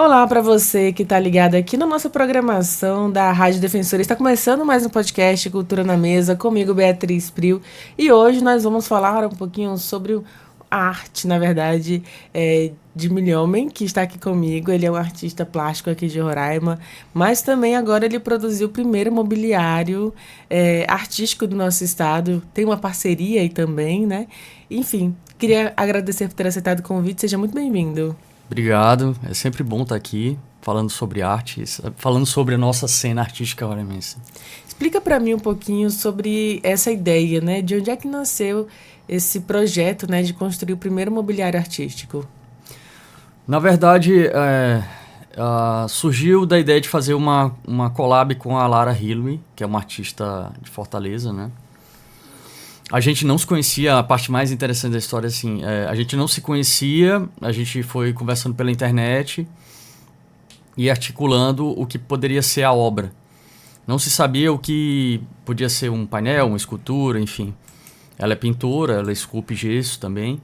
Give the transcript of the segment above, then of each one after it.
Olá para você que está ligado aqui na nossa programação da Rádio Defensora. Está começando mais um podcast Cultura na Mesa, comigo Beatriz Prio. E hoje nós vamos falar um pouquinho sobre a arte, na verdade, de Milhomem, que está aqui comigo. Ele é um artista plástico aqui de Roraima, mas também agora ele produziu o primeiro mobiliário artístico do nosso estado. Tem uma parceria aí também, né? Enfim, queria agradecer por ter aceitado o convite. Seja muito bem-vindo. Obrigado, é sempre bom estar aqui falando sobre arte, falando sobre a nossa cena artística roraimense. Explica para mim um pouquinho sobre essa ideia, né? De onde é que nasceu esse projeto, né, de construir o primeiro mobiliário artístico? Na verdade, surgiu da ideia de fazer uma collab com a Lara Hilwe, que é uma artista de Fortaleza, né? A gente não se conhecia, a parte mais interessante da história, assim, a gente não se conhecia, a gente foi conversando pela internet e articulando o que poderia ser a obra. Não se sabia o que podia ser um painel, uma escultura, enfim. Ela é pintora, ela esculpe gesso também.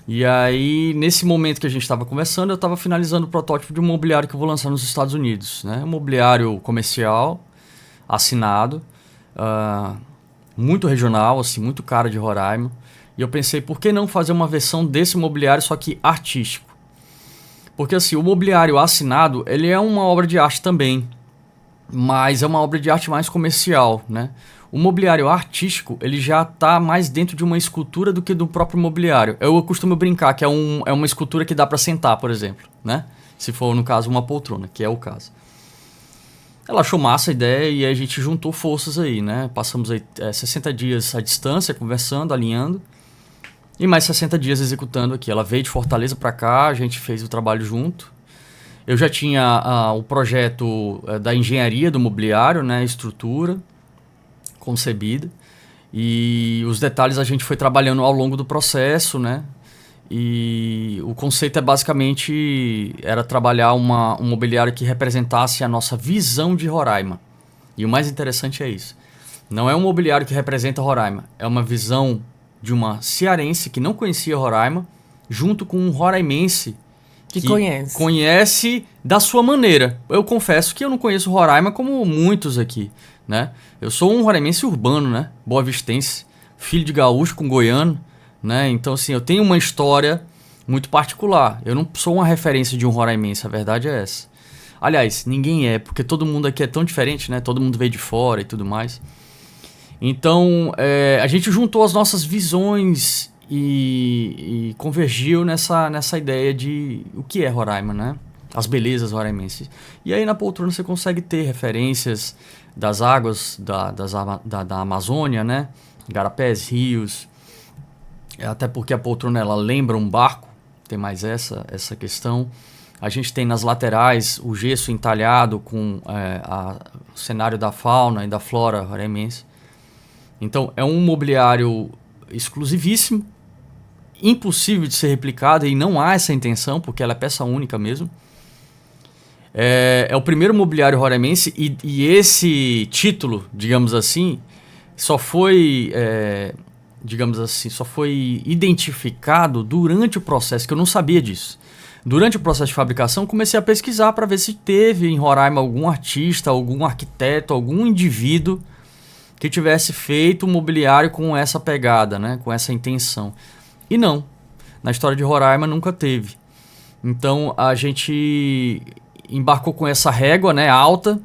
E aí, nesse momento que a gente estava conversando, eu estava finalizando o protótipo de um mobiliário que eu vou lançar nos Estados Unidos, né? Um mobiliário comercial, assinado, muito regional, assim, muito cara de Roraima. E eu pensei, por que não fazer uma versão desse mobiliário, só que artístico? Porque assim, o mobiliário assinado, ele é uma obra de arte também, mas é uma obra de arte mais comercial, né? O mobiliário artístico, ele já está mais dentro de uma escultura do que do próprio mobiliário. Eu costumo brincar que é uma escultura que dá para sentar, por exemplo, né? Se for, no caso, uma poltrona, que é o caso. Ela achou massa a ideia e a gente juntou forças aí, né? Passamos aí 60 dias à distância, conversando, alinhando. E mais 60 dias executando aqui. Ela veio de Fortaleza para cá, a gente fez o trabalho junto. Eu já tinha o projeto da engenharia do mobiliário, né? Estrutura concebida. E os detalhes a gente foi trabalhando ao longo do processo, né? E o conceito era trabalhar um mobiliário que representasse a nossa visão de Roraima. E o mais interessante é isso. Não é um mobiliário que representa Roraima, é uma visão de uma cearense que não conhecia Roraima, junto com um roraimense Que conhece da sua maneira. Eu confesso que eu não conheço Roraima como muitos aqui, né? Eu sou um roraimense urbano, né? Boavistense, filho de gaúcho com goiano, né? Então, assim, eu tenho uma história muito particular. Eu não sou uma referência de um roraimense, a verdade é essa. Aliás, ninguém é, porque todo mundo aqui é tão diferente, né? Todo mundo veio de fora e tudo mais. Então, a gente juntou as nossas visões e convergiu nessa ideia de o que é Roraima, né? As belezas roraimenses. E aí na poltrona você consegue ter referências das águas da Amazônia, né? Garapés, rios. Até porque a poltrona ela lembra um barco, tem mais essa questão. A gente tem nas laterais o gesso entalhado com o cenário da fauna e da flora roraimense. Então é um mobiliário exclusivíssimo, impossível de ser replicado e não há essa intenção, porque ela é peça única mesmo. É o primeiro mobiliário roraimense e esse título, digamos assim, só foi identificado durante o processo, que eu não sabia disso. Durante o processo de fabricação, comecei a pesquisar para ver se teve em Roraima algum artista, algum arquiteto, algum indivíduo que tivesse feito um mobiliário com essa pegada, né? Com essa intenção. E não. Na história de Roraima nunca teve. Então a gente embarcou com essa régua, né, alta,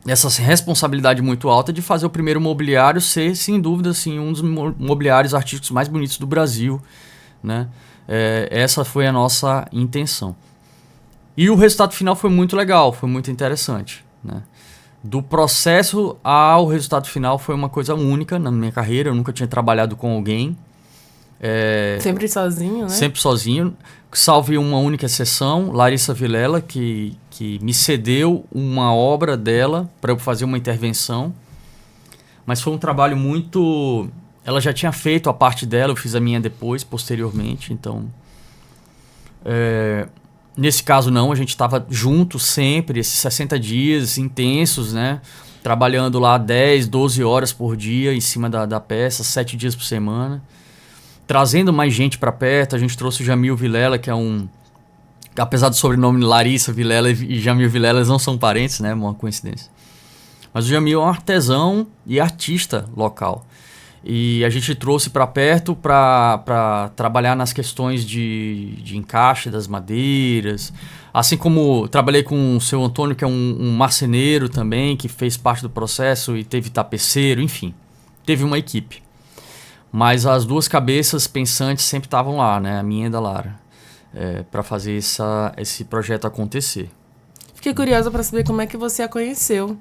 essa responsabilidade muito alta de fazer o primeiro mobiliário ser, sem dúvida, assim, um dos mobiliários artísticos mais bonitos do Brasil, né? Essa foi a nossa intenção. E o resultado final foi muito legal, foi muito interessante, né? Do processo ao resultado final foi uma coisa única na minha carreira. Eu nunca tinha trabalhado com alguém. Sempre sozinho, né? Sempre sozinho. Salve uma única exceção, Larissa Vilela, que me cedeu uma obra dela para eu fazer uma intervenção. Mas foi um trabalho muito... Ela já tinha feito a parte dela, eu fiz a minha depois, posteriormente. Então, nesse caso não, a gente estava junto sempre, esses 60 dias intensos, né? Trabalhando lá 10, 12 horas por dia em cima da peça, 7 dias por semana. Trazendo mais gente para perto, a gente trouxe o Jamil Vilela, que é um apesar do sobrenome Larissa Vilela e Jamil Vilela, eles não são parentes, né? Uma coincidência. Mas o Jamil é um artesão e artista local. E a gente trouxe para perto para trabalhar nas questões de encaixe das madeiras. Assim como trabalhei com o seu Antônio, que é um marceneiro também, que fez parte do processo e teve tapeceiro, enfim. Teve uma equipe. Mas as duas cabeças pensantes sempre estavam lá, né? A minha e a da Lara. Para fazer esse projeto acontecer. Fiquei curiosa para saber como é que você a conheceu.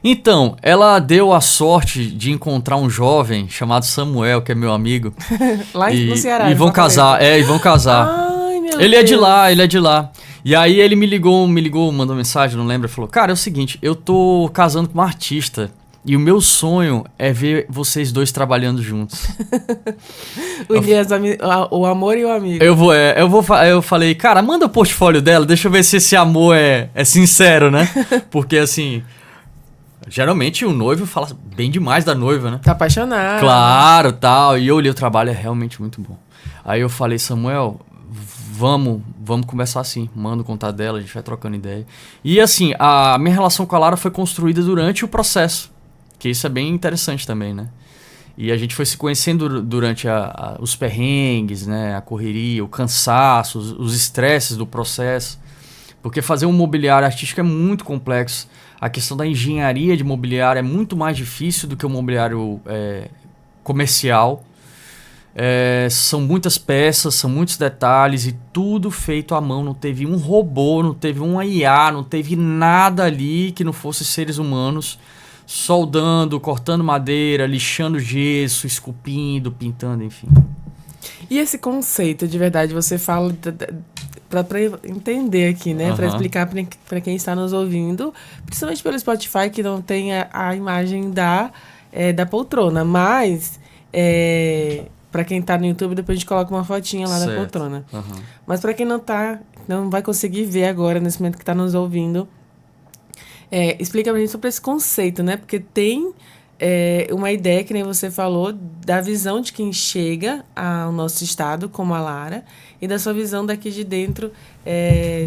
Então, ela deu a sorte de encontrar um jovem chamado Samuel, que é meu amigo. Lá no Ceará. E vão casar, e vão casar. Ai, meu Ele Deus. é de lá. E aí ele me ligou, mandou mensagem, não lembro, falou: cara, é o seguinte, eu tô casando com uma artista e o meu sonho é ver vocês dois trabalhando juntos. O amor e o amigo. Eu falei, cara, manda o portfólio dela, deixa eu ver se esse amor é sincero, né? Porque assim, geralmente o noivo fala bem demais da noiva, né? Tá apaixonado. Claro, tal. E eu olhei o trabalho, é realmente muito bom. Aí eu falei, Samuel, vamos conversar assim. Manda o contato dela, a gente vai trocando ideia. E assim, a minha relação com a Lara foi construída durante o processo. Que isso é bem interessante também, né? E a gente foi se conhecendo durante os perrengues, né? A correria, o cansaço, os estresses do processo. Porque fazer um mobiliário artístico é muito complexo. A questão da engenharia de mobiliário é muito mais difícil do que o mobiliário comercial. São muitas peças, são muitos detalhes e tudo feito à mão. Não teve um robô, não teve uma IA, não teve nada ali que não fosse seres humanos soldando, cortando madeira, lixando gesso, esculpindo, pintando, enfim. E esse conceito, de verdade, você fala para entender aqui, né? Para explicar para quem está nos ouvindo, principalmente pelo Spotify, que não tem a imagem da poltrona, mas para quem está no YouTube, depois a gente coloca uma fotinha lá da poltrona. Mas para quem não vai conseguir ver agora, nesse momento que está nos ouvindo, explica pra gente sobre esse conceito, né? Porque tem uma ideia, que nem você falou, da visão de quem chega ao nosso estado, como a Lara, e da sua visão daqui de dentro,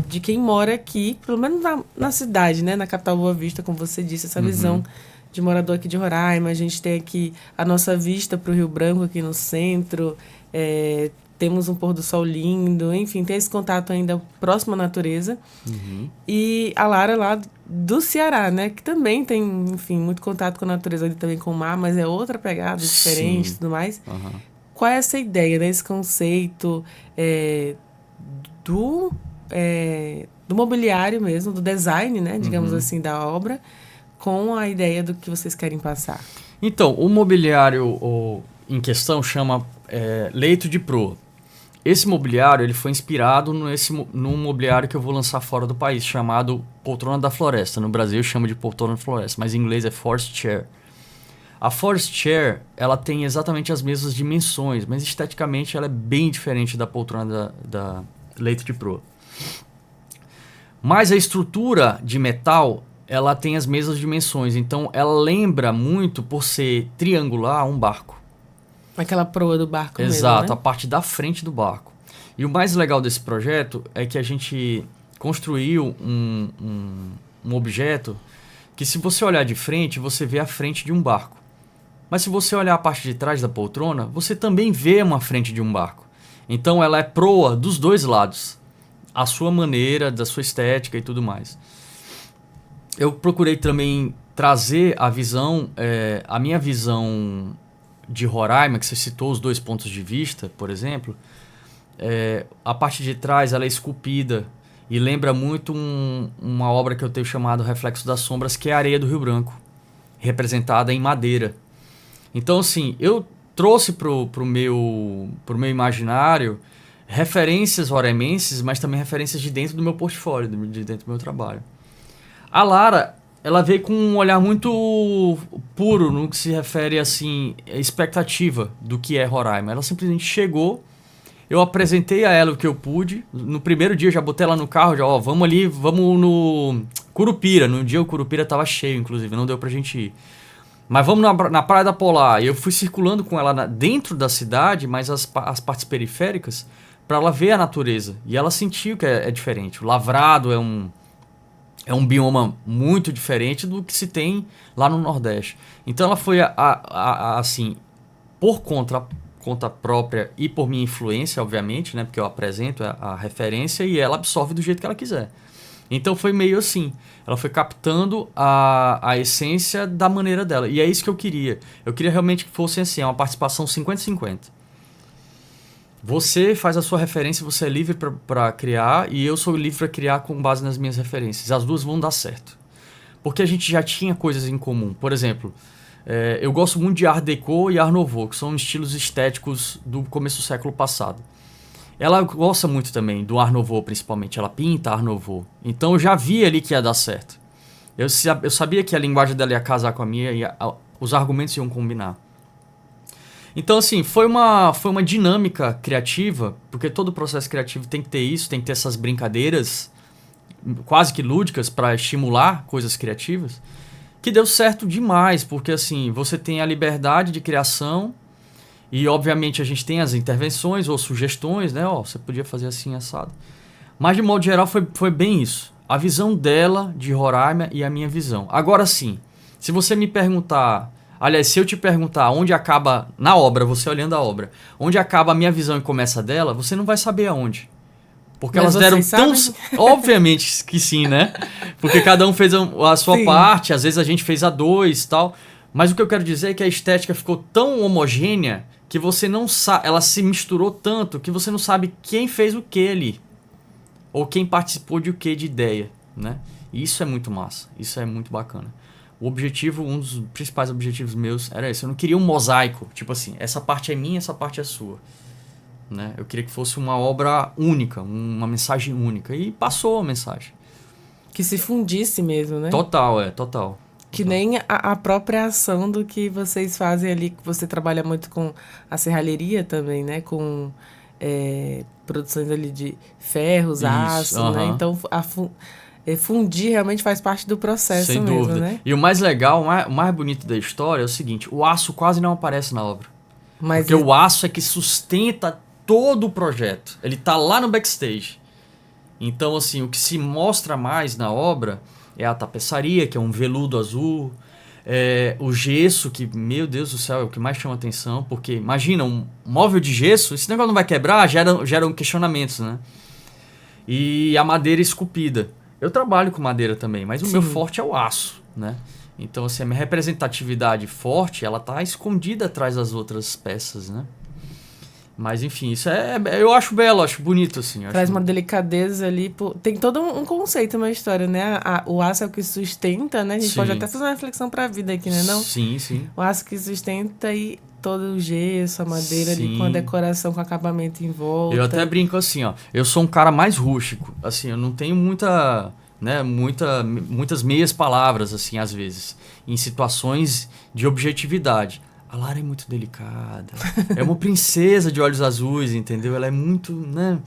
de quem mora aqui, pelo menos na cidade, né? Na capital Boa Vista, como você disse, essa visão de morador aqui de Roraima. A gente tem aqui a nossa vista para o Rio Branco, aqui no centro, temos um pôr do sol lindo, enfim, tem esse contato ainda próximo à natureza. E a Lara lá do Ceará, né? Que também tem, enfim, muito contato com a natureza, ali também com o mar, mas é outra pegada, diferente e tudo mais. Qual é essa ideia, né? Esse conceito do mobiliário mesmo, do design, né? Digamos assim, da obra, com a ideia do que vocês querem passar? Então, o mobiliário em questão chama leito de proa. Esse mobiliário ele foi inspirado num mobiliário que eu vou lançar fora do país, chamado Poltrona da Floresta. No Brasil chama de Poltrona da Floresta, mas em inglês é Forest Chair. A Forest Chair, ela tem exatamente as mesmas dimensões, mas esteticamente ela é bem diferente da poltrona da leito de proa. Mas a estrutura de metal, ela tem as mesmas dimensões, então ela lembra muito, por ser triangular, um barco. Aquela proa do barco mesmo, Exato, né? a parte da frente do barco. E o mais legal desse projeto é que a gente construiu um objeto que, se você olhar de frente, você vê a frente de um barco. Mas se você olhar a parte de trás da poltrona, você também vê uma frente de um barco. Então ela é proa dos dois lados. A sua maneira, da sua estética e tudo mais. Eu procurei também trazer a visão, a minha visão de Roraima, que você citou os dois pontos de vista, por exemplo. A parte de trás ela é esculpida e lembra muito uma obra que eu tenho chamado Reflexo das Sombras, que é a areia do Rio Branco, representada em madeira. Então, assim, eu trouxe pro meu imaginário referências roraimenses, mas também referências de dentro do meu portfólio, de dentro do meu trabalho. A Lara, ela veio com um olhar muito puro no que se refere, assim, à expectativa do que é Roraima. Ela simplesmente chegou, eu apresentei a ela o que eu pude. No primeiro dia eu já botei ela no carro, já, vamos ali, vamos no Curupira. No dia o Curupira estava cheio, inclusive, não deu pra gente ir. Mas vamos na Praia da Polar. E eu fui circulando com ela dentro da cidade, mas as partes periféricas, para ela ver a natureza. E ela sentiu que é diferente. O lavrado é um bioma muito diferente do que se tem lá no Nordeste. Então ela foi, assim, por conta própria e por minha influência, obviamente, né? Porque eu apresento a referência e ela absorve do jeito que ela quiser. Então foi meio assim. Ela foi captando a essência da maneira dela. E é isso que eu queria. Eu queria realmente que fosse assim, uma participação 50-50. Você faz a sua referência, você é livre para criar, e eu sou livre para criar com base nas minhas referências. As duas vão dar certo. Porque a gente já tinha coisas em comum. Por exemplo, eu gosto muito de Art Deco e Art Nouveau, que são estilos estéticos do começo do século passado. Ela gosta muito também do Art Nouveau, principalmente. Ela pinta Art Nouveau. Então eu já vi ali que ia dar certo. Eu sabia que a linguagem dela ia casar com a minha e os argumentos iam combinar. Então, assim, foi uma dinâmica criativa, porque todo processo criativo tem que ter isso, tem que ter essas brincadeiras quase que lúdicas para estimular coisas criativas, que deu certo demais, porque, assim, você tem a liberdade de criação e, obviamente, a gente tem as intervenções ou sugestões, né? Você podia fazer assim, assado. Mas, de modo geral, foi bem isso. A visão dela, de Roraima, e a minha visão. Agora, sim, se você me perguntar... Aliás, se eu te perguntar onde acaba, na obra, você olhando a obra, onde acaba a minha visão e começa a dela, você não vai saber aonde. Porque Mas elas deram sabem? Obviamente que sim, né? Porque cada um fez a sua Sim. parte, às vezes a gente fez a dois e tal. Mas o que eu quero dizer é que a estética ficou tão homogênea que você não sabe, ela se misturou tanto que você não sabe quem fez o que ali. Ou quem participou de o que de ideia, né? E isso é muito massa, isso é muito bacana. O objetivo, um dos principais objetivos meus era esse. Eu não queria um mosaico, tipo assim, essa parte é minha, essa parte é sua. Né? Eu queria que fosse uma obra única, uma mensagem única. E passou a mensagem. Que se fundisse mesmo, né? Total. Que nem a própria ação do que vocês fazem ali, que você trabalha muito com a serralheria também, né? Com produções ali de ferros, aço, né? Então, fundir realmente faz parte do processo sem mesmo, dúvida. né? E o mais legal, o mais bonito da história é o seguinte, o aço quase não aparece na obra. Mas porque o aço é que sustenta todo o projeto. Ele tá lá no backstage. Então, assim, o que se mostra mais na obra é a tapeçaria, que é um veludo azul, o gesso, que, meu Deus do céu, é o que mais chama atenção, porque, imagina, um móvel de gesso, esse negócio não vai quebrar, geram questionamentos, né? E a madeira esculpida. Eu trabalho com madeira também, mas o meu forte é o aço, né? Então, assim, a minha representatividade forte, ela tá escondida atrás das outras peças, né? Mas, enfim, isso eu acho belo, acho bonito, assim. Traz uma delicadeza ali. Tem todo um conceito, uma história, né? O aço é o que sustenta, né? A gente pode até fazer uma reflexão pra vida aqui, né? Não? Sim. O aço que sustenta e todo o gesso, a madeira ali com a decoração, com acabamento em volta. Eu até brinco assim, ó. Eu sou um cara mais rústico. Assim, eu não tenho muitas meias palavras, assim, às vezes. Em situações de objetividade. A Lara é muito delicada. É uma princesa de olhos azuis, entendeu? Ela é muito, né?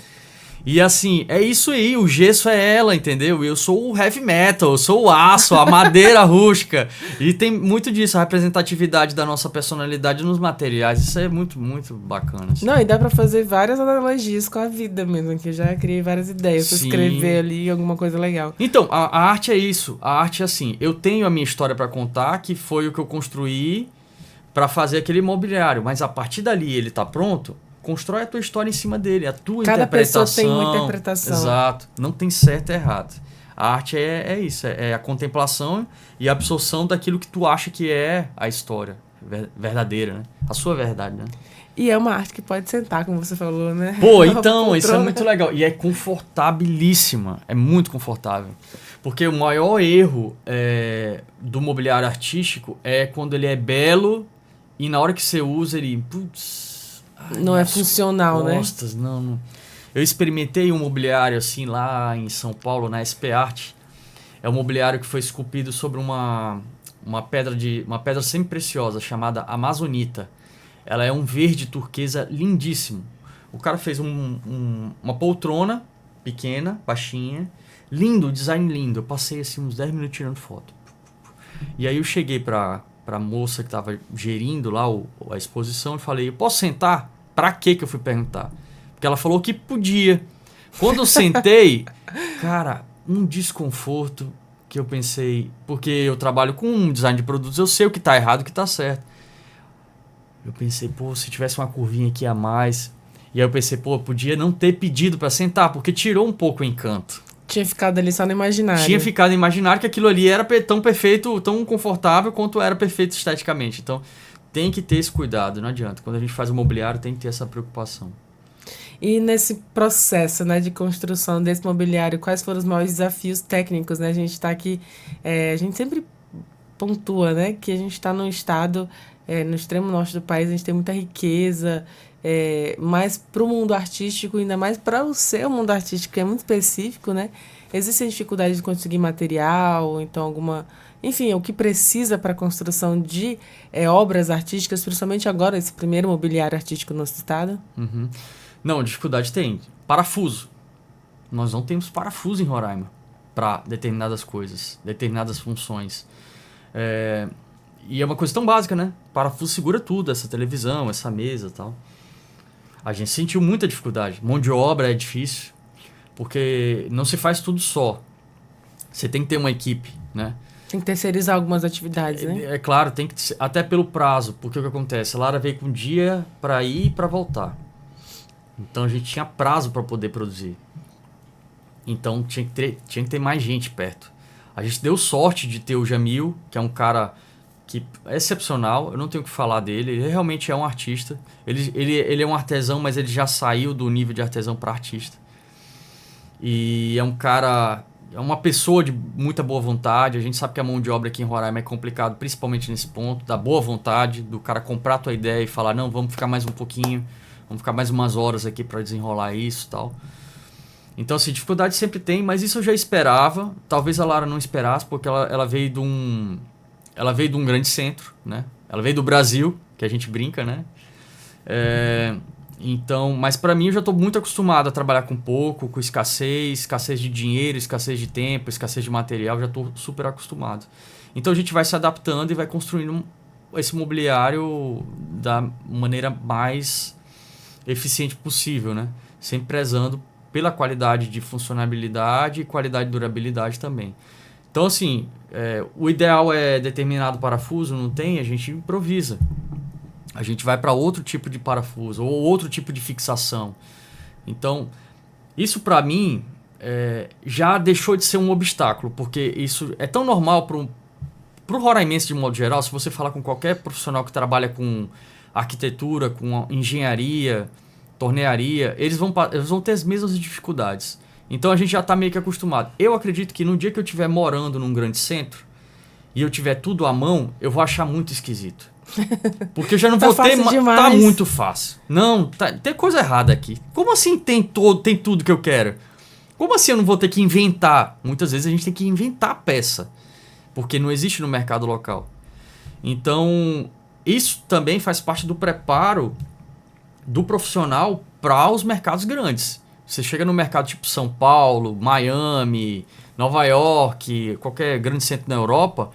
E assim, é isso aí. O gesso é ela, entendeu? Eu sou o heavy metal, eu sou o aço, a madeira rústica. E tem muito disso, a representatividade da nossa personalidade nos materiais. Isso é muito, muito bacana. Assim. Não, e dá pra fazer várias analogias com a vida mesmo, que eu já criei várias ideias. Pra escrever ali alguma coisa legal. Então, a arte é isso. A arte é assim, eu tenho a minha história pra contar, que foi o que eu construí para fazer aquele imobiliário, mas a partir dali ele tá pronto, constrói a tua história em cima dele, a tua Cada interpretação. Cada pessoa tem uma interpretação. Exato, não tem certo e errado. A arte é isso, é a contemplação e a absorção daquilo que tu acha que é a história verdadeira, né? A sua verdade, né? E é uma arte que pode sentar, como você falou, né? Pô, então, isso é muito legal. E é confortabilíssima, é muito confortável. Porque o maior erro do mobiliário artístico é quando ele é belo e na hora que você usa ele... Putz, não é funcional, costas, né? Não. Eu experimentei um mobiliário assim lá em São Paulo, na SP Art. É um mobiliário que foi esculpido sobre uma pedra semi-preciosa chamada Amazonita. Ela é um verde turquesa lindíssimo. O cara fez uma poltrona pequena, baixinha. Lindo, design lindo. Eu passei assim uns 10 minutos tirando foto. E aí eu cheguei pra moça que estava gerindo lá a exposição e falei, eu posso sentar? Pra quê que eu fui perguntar? Porque ela falou que podia. Quando eu sentei, cara, um desconforto que eu pensei... Porque eu trabalho com um design de produtos, eu sei o que tá errado e o que tá certo. Eu pensei, pô, se tivesse uma curvinha aqui a mais... E aí eu pensei, pô, podia não ter pedido pra sentar, porque tirou um pouco o encanto. Tinha ficado ali só no imaginário. Tinha ficado no imaginário que aquilo ali era tão perfeito, tão confortável quanto era perfeito esteticamente. Então, tem que ter esse cuidado, não adianta. Quando a gente faz o mobiliário, tem que ter essa preocupação. E nesse processo, né, de construção desse mobiliário, quais foram os maiores desafios técnicos, né? A gente está aqui, a gente sempre pontua, né, que a gente está num estado, no extremo norte do país, a gente tem muita riqueza, mas para o mundo artístico, ainda mais para o seu mundo artístico, que é muito específico, né? Existem dificuldades de conseguir material, então alguma... Enfim, o que precisa para a construção de obras artísticas, principalmente agora, esse primeiro mobiliário artístico no nosso estado? Uhum. Não, dificuldade tem. Parafuso. Nós não temos parafuso em Roraima para determinadas coisas, determinadas funções. E é uma coisa tão básica, né? Parafuso segura tudo, essa televisão, essa mesa e tal. A gente sentiu muita dificuldade. Mão de obra é difícil, porque não se faz tudo só. Você tem que ter uma equipe, né? Tem que terceirizar algumas atividades, né? É claro, tem que até pelo prazo, porque o que acontece? A Lara veio com um dia para ir e para voltar. Então a gente tinha prazo para poder produzir. Então tinha que ter mais gente perto. A gente deu sorte de ter o Jamil, que é um cara que é excepcional, eu não tenho o que falar dele, ele realmente é um artista. Ele é um artesão, mas ele já saiu do nível de artesão para artista. E é um cara, é uma pessoa de muita boa vontade. A gente sabe que a mão de obra aqui em Roraima é complicado, principalmente nesse ponto, da boa vontade, do cara comprar a tua ideia e falar, não, vamos ficar mais um pouquinho, vamos ficar mais umas horas aqui para desenrolar isso e tal. Então, assim, dificuldade sempre tem, mas isso eu já esperava. Talvez a Lara não esperasse, porque ela veio de um... Ela veio de um grande centro, né? Ela veio do Brasil, que a gente brinca, né? Então, mas para mim eu já estou muito acostumado a trabalhar com pouco, com escassez de dinheiro, escassez de tempo, escassez de material, já estou super acostumado. Então a gente vai se adaptando e vai construindo esse mobiliário da maneira mais eficiente possível, né? Sempre prezando pela qualidade de funcionabilidade e qualidade de durabilidade também. Então, assim, o ideal é determinado parafuso, não tem, a gente improvisa. A gente vai para outro tipo de parafuso ou outro tipo de fixação. Então, isso para mim já deixou de ser um obstáculo, porque isso é tão normal para o roraimense de modo geral. Se você falar com qualquer profissional que trabalha com arquitetura, com engenharia, tornearia, eles vão ter as mesmas dificuldades. Então a gente já está meio que acostumado. Eu acredito que no dia que eu estiver morando num grande centro e eu tiver tudo à mão, eu vou achar muito esquisito. Porque eu já não vou ter... Tá muito fácil. Não, tem coisa errada aqui. Como assim tem tudo que eu quero? Como assim eu não vou ter que inventar? Muitas vezes a gente tem que inventar a peça, porque não existe no mercado local. Então, isso também faz parte do preparo do profissional para os mercados grandes. Você chega no mercado tipo São Paulo, Miami, Nova York, qualquer grande centro na Europa,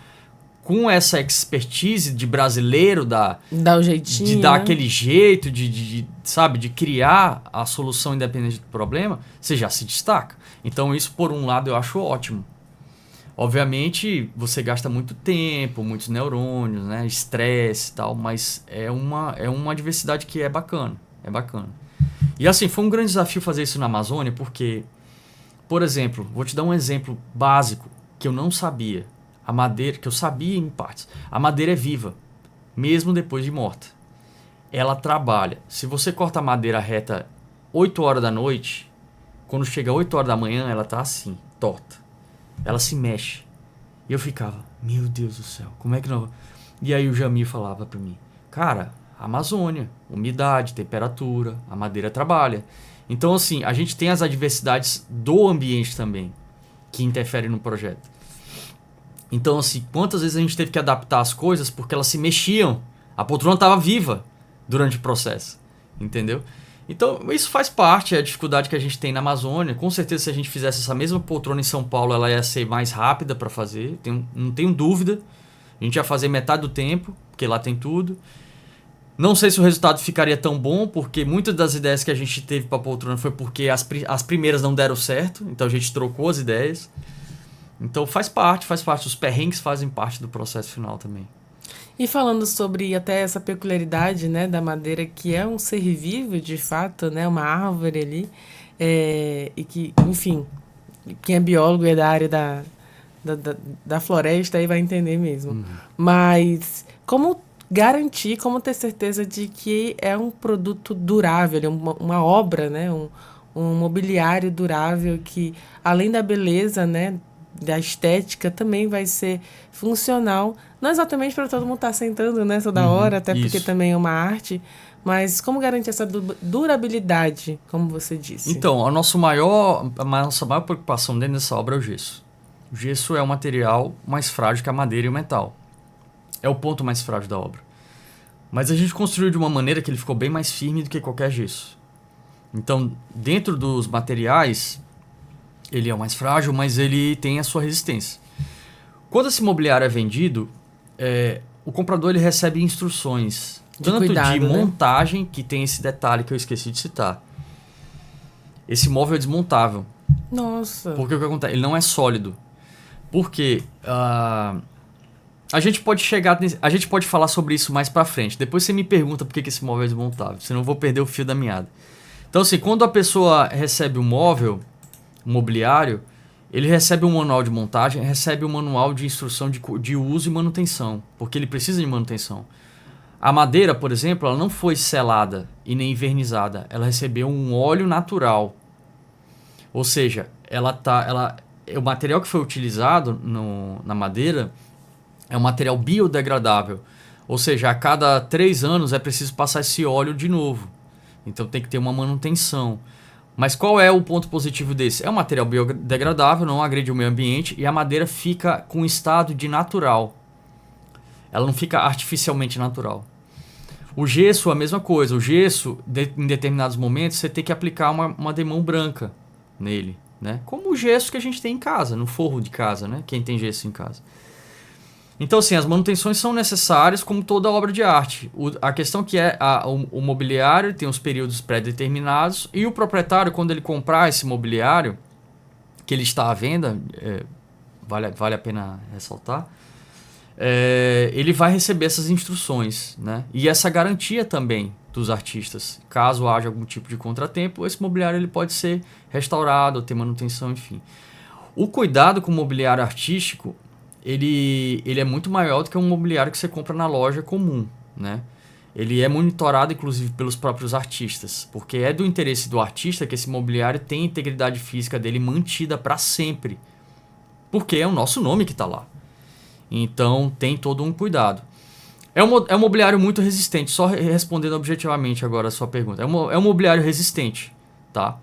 com essa expertise de brasileiro, Dá o jeitinho, de dar né? aquele jeito, sabe, de criar a solução independente do problema, você já se destaca. Então isso, por um lado, eu acho ótimo. Obviamente, você gasta muito tempo, muitos neurônios, né, estresse e tal, mas é uma diversidade que é bacana, é bacana. E assim, foi um grande desafio fazer isso na Amazônia, porque, por exemplo, vou te dar um exemplo básico que eu não sabia. A madeira, que eu sabia em partes, a madeira é viva, mesmo depois de morta. Ela trabalha. Se você corta a madeira reta 8 horas da noite, quando chega 8 horas da manhã, ela tá assim, torta. Ela se mexe. E eu ficava, meu Deus do céu, como é que não... E aí o Jamil falava pra mim, cara, Amazônia, umidade, temperatura, a madeira trabalha. Então, assim, a gente tem as adversidades do ambiente também, que interferem no projeto. Então, assim, quantas vezes a gente teve que adaptar as coisas porque elas se mexiam. A poltrona estava viva durante o processo, entendeu? Então, isso faz parte, é a dificuldade que a gente tem na Amazônia. Com certeza, se a gente fizesse essa mesma poltrona em São Paulo, ela ia ser mais rápida para fazer, não tenho dúvida. A gente ia fazer metade do tempo, porque lá tem tudo. Não sei se o resultado ficaria tão bom, porque muitas das ideias que a gente teve para a poltrona foi porque as primeiras não deram certo, então a gente trocou as ideias. Então faz parte. Os perrengues fazem parte do processo final também. E falando sobre até essa peculiaridade, né, da madeira, que é um ser vivo, de fato, né, uma árvore ali, e que, enfim, quem é biólogo e é da área da floresta aí vai entender mesmo. Mas como garantir, como ter certeza de que é um produto durável, uma obra, né, um mobiliário durável que, além da beleza, né, da estética, também vai ser funcional, não exatamente para todo mundo estar sentando, né, toda hora, até porque também é uma arte, mas como garantir essa durabilidade, como você disse? Então, a nossa maior preocupação dentro dessa obra é o gesso. O gesso é o material mais frágil que a madeira e o metal. É o ponto mais frágil da obra. Mas a gente construiu de uma maneira que ele ficou bem mais firme do que qualquer gesso. Então, dentro dos materiais, ele é o mais frágil, mas ele tem a sua resistência. Quando esse mobiliário é vendido, o comprador ele recebe instruções, tanto de montagem, né? Que tem esse detalhe que eu esqueci de citar. Esse móvel é desmontável. Nossa! Porque o que acontece? Ele não é sólido. Porque a gente pode falar sobre isso mais pra frente. Depois você me pergunta por que esse móvel é desmontável, senão eu vou perder o fio da meada. Então, assim, quando a pessoa recebe um móvel, um mobiliário, ele recebe um manual de montagem, recebe um manual de instrução de uso e manutenção, porque ele precisa de manutenção. A madeira, por exemplo, ela não foi selada e nem envernizada, ela recebeu um óleo natural. Ou seja, o material que foi utilizado na madeira é um material biodegradável. Ou seja, a cada 3 anos é preciso passar esse óleo de novo. Então tem que ter uma manutenção. Mas qual é o ponto positivo desse? É um material biodegradável, não agride o meio ambiente e a madeira fica com estado de natural. Ela não fica artificialmente natural. O gesso, a mesma coisa. O gesso, em determinados momentos, você tem que aplicar uma demão branca nele, né? Como o gesso que a gente tem em casa, no forro de casa, né? Quem tem gesso em casa. Então, assim, as manutenções são necessárias como toda obra de arte. A questão que o mobiliário tem os períodos pré-determinados e o proprietário, quando ele comprar esse mobiliário, que ele está à venda, vale a pena ressaltar, ele vai receber essas instruções, né? E essa garantia também dos artistas. Caso haja algum tipo de contratempo, esse mobiliário ele pode ser restaurado, ter manutenção, enfim. O cuidado com o mobiliário artístico, ele é muito maior do que um mobiliário que você compra na loja comum, né? Ele é monitorado, inclusive, pelos próprios artistas, porque é do interesse do artista que esse mobiliário tenha a integridade física dele mantida para sempre, porque é o nosso nome que está lá. Então, tem todo um cuidado. É um mobiliário muito resistente, só respondendo objetivamente agora a sua pergunta. É um mobiliário resistente, tá?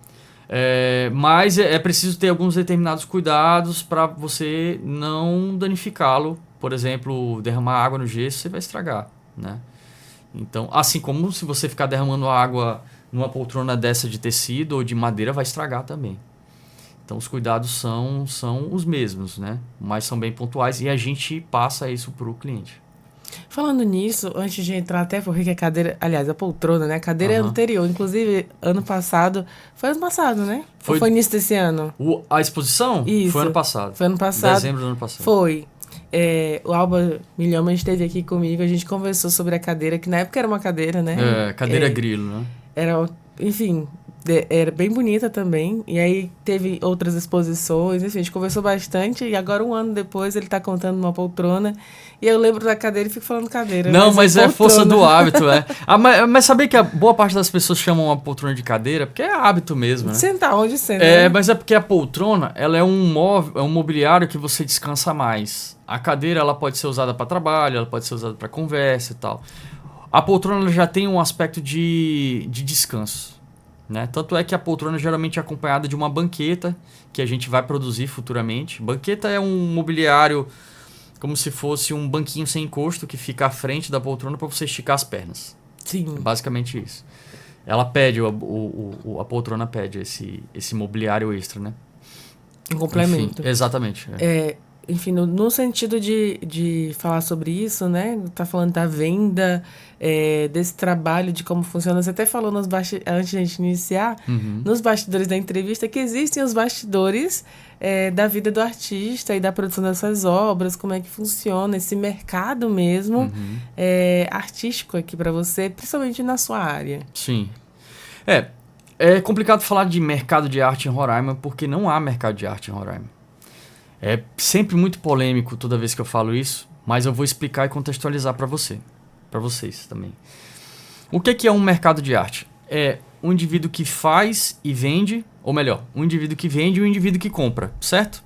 Mas é preciso ter alguns determinados cuidados para você não danificá-lo. Por exemplo, derramar água no gesso, você vai estragar, né? Então, assim como se você ficar derramando água numa poltrona dessa de tecido ou de madeira, vai estragar também. Então, os cuidados são os mesmos, né? Mas são bem pontuais e a gente passa isso para o cliente. Falando nisso, antes de entrar até porque a cadeira, aliás, a poltrona, né? A cadeira é anterior, inclusive ano passado, né? Ou foi início desse ano? A exposição? Isso. Foi ano passado. Foi ano passado. Dezembro do ano passado. Foi. O Alba Milhama esteve aqui comigo, a gente conversou sobre a cadeira, que na época era uma cadeira, né? Cadeira grilo, né? Enfim, era bem bonita também. E aí teve outras exposições, enfim, a gente conversou bastante. E agora, um ano depois, ele tá contando uma poltrona. E eu lembro da cadeira e fico falando cadeira. Não, mas é força do hábito, mas sabia que a boa parte das pessoas chamam uma poltrona de cadeira? Porque é hábito mesmo, né? Sentar onde senta, né? Mas é porque a poltrona, ela é um mobiliário que você descansa mais. A cadeira, ela pode ser usada para trabalho, ela pode ser usada para conversa e tal. A poltrona ela já tem um aspecto de descanso, né? Tanto é que a poltrona geralmente é acompanhada de uma banqueta que a gente vai produzir futuramente. Banqueta é um mobiliário como se fosse um banquinho sem encosto que fica à frente da poltrona para você esticar as pernas. Sim. É basicamente isso. Ela pede, a poltrona pede esse mobiliário extra, né? Um complemento. Enfim, exatamente. enfim, no sentido de falar sobre isso, né? Tá falando da venda, desse trabalho, de como funciona. Você até falou antes de a gente iniciar, nos bastidores da entrevista, que existem os bastidores da vida do artista e da produção dessas obras, como é que funciona esse mercado mesmo artístico aqui para você, principalmente na sua área. Sim. É complicado falar de mercado de arte em Roraima, porque não há mercado de arte em Roraima. É sempre muito polêmico toda vez que eu falo isso, mas eu vou explicar e contextualizar para vocês também. O que é um mercado de arte? É um indivíduo que faz e vende, ou melhor, um indivíduo que vende e um indivíduo que compra, certo?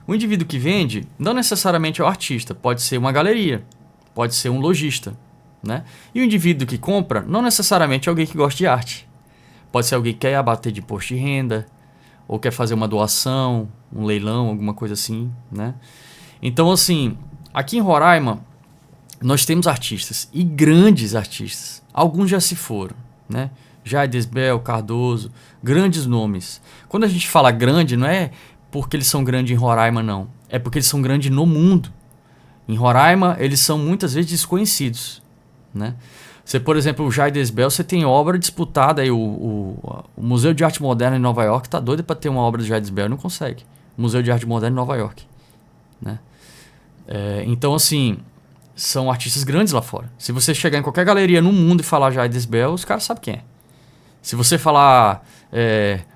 O indivíduo que vende não necessariamente é o artista, pode ser uma galeria, pode ser um lojista, né? E o indivíduo que compra não necessariamente é alguém que gosta de arte. Pode ser alguém que quer abater de imposto de renda, ou quer fazer uma doação, um leilão, alguma coisa assim, né? Então, assim, aqui em Roraima, nós temos artistas, e grandes artistas. Alguns já se foram, né? Jaidesbel, Cardoso, grandes nomes. Quando a gente fala grande, não é porque eles são grandes em Roraima, não. É porque eles são grandes no mundo. Em Roraima, eles são muitas vezes desconhecidos, né? Você, por exemplo, o Jaidesbel, você tem obra disputada aí, o Museu de Arte Moderna em Nova York tá doido para ter uma obra do Jaidesbel e não consegue. O Museu de Arte Moderna em Nova York, né? Então, assim, são artistas grandes lá fora. Se você chegar em qualquer galeria no mundo e falar Jaidesbel, os caras sabem quem é. Se você falar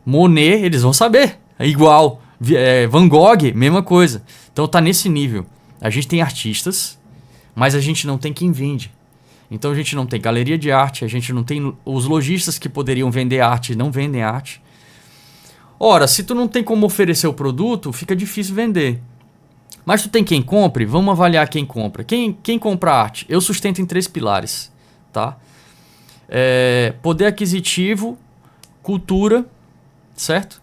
Monet, eles vão saber. É igual. Van Gogh, mesma coisa. Então tá nesse nível. A gente tem artistas, mas a gente não tem quem vende. Então a gente não tem galeria de arte, a gente não tem os lojistas que poderiam vender arte e não vendem arte. Ora, se tu não tem como oferecer o produto, fica difícil vender. Mas tu tem quem compre? Vamos avaliar quem compra. Quem compra arte? Eu sustento em 3 pilares, tá? Poder aquisitivo, cultura, certo?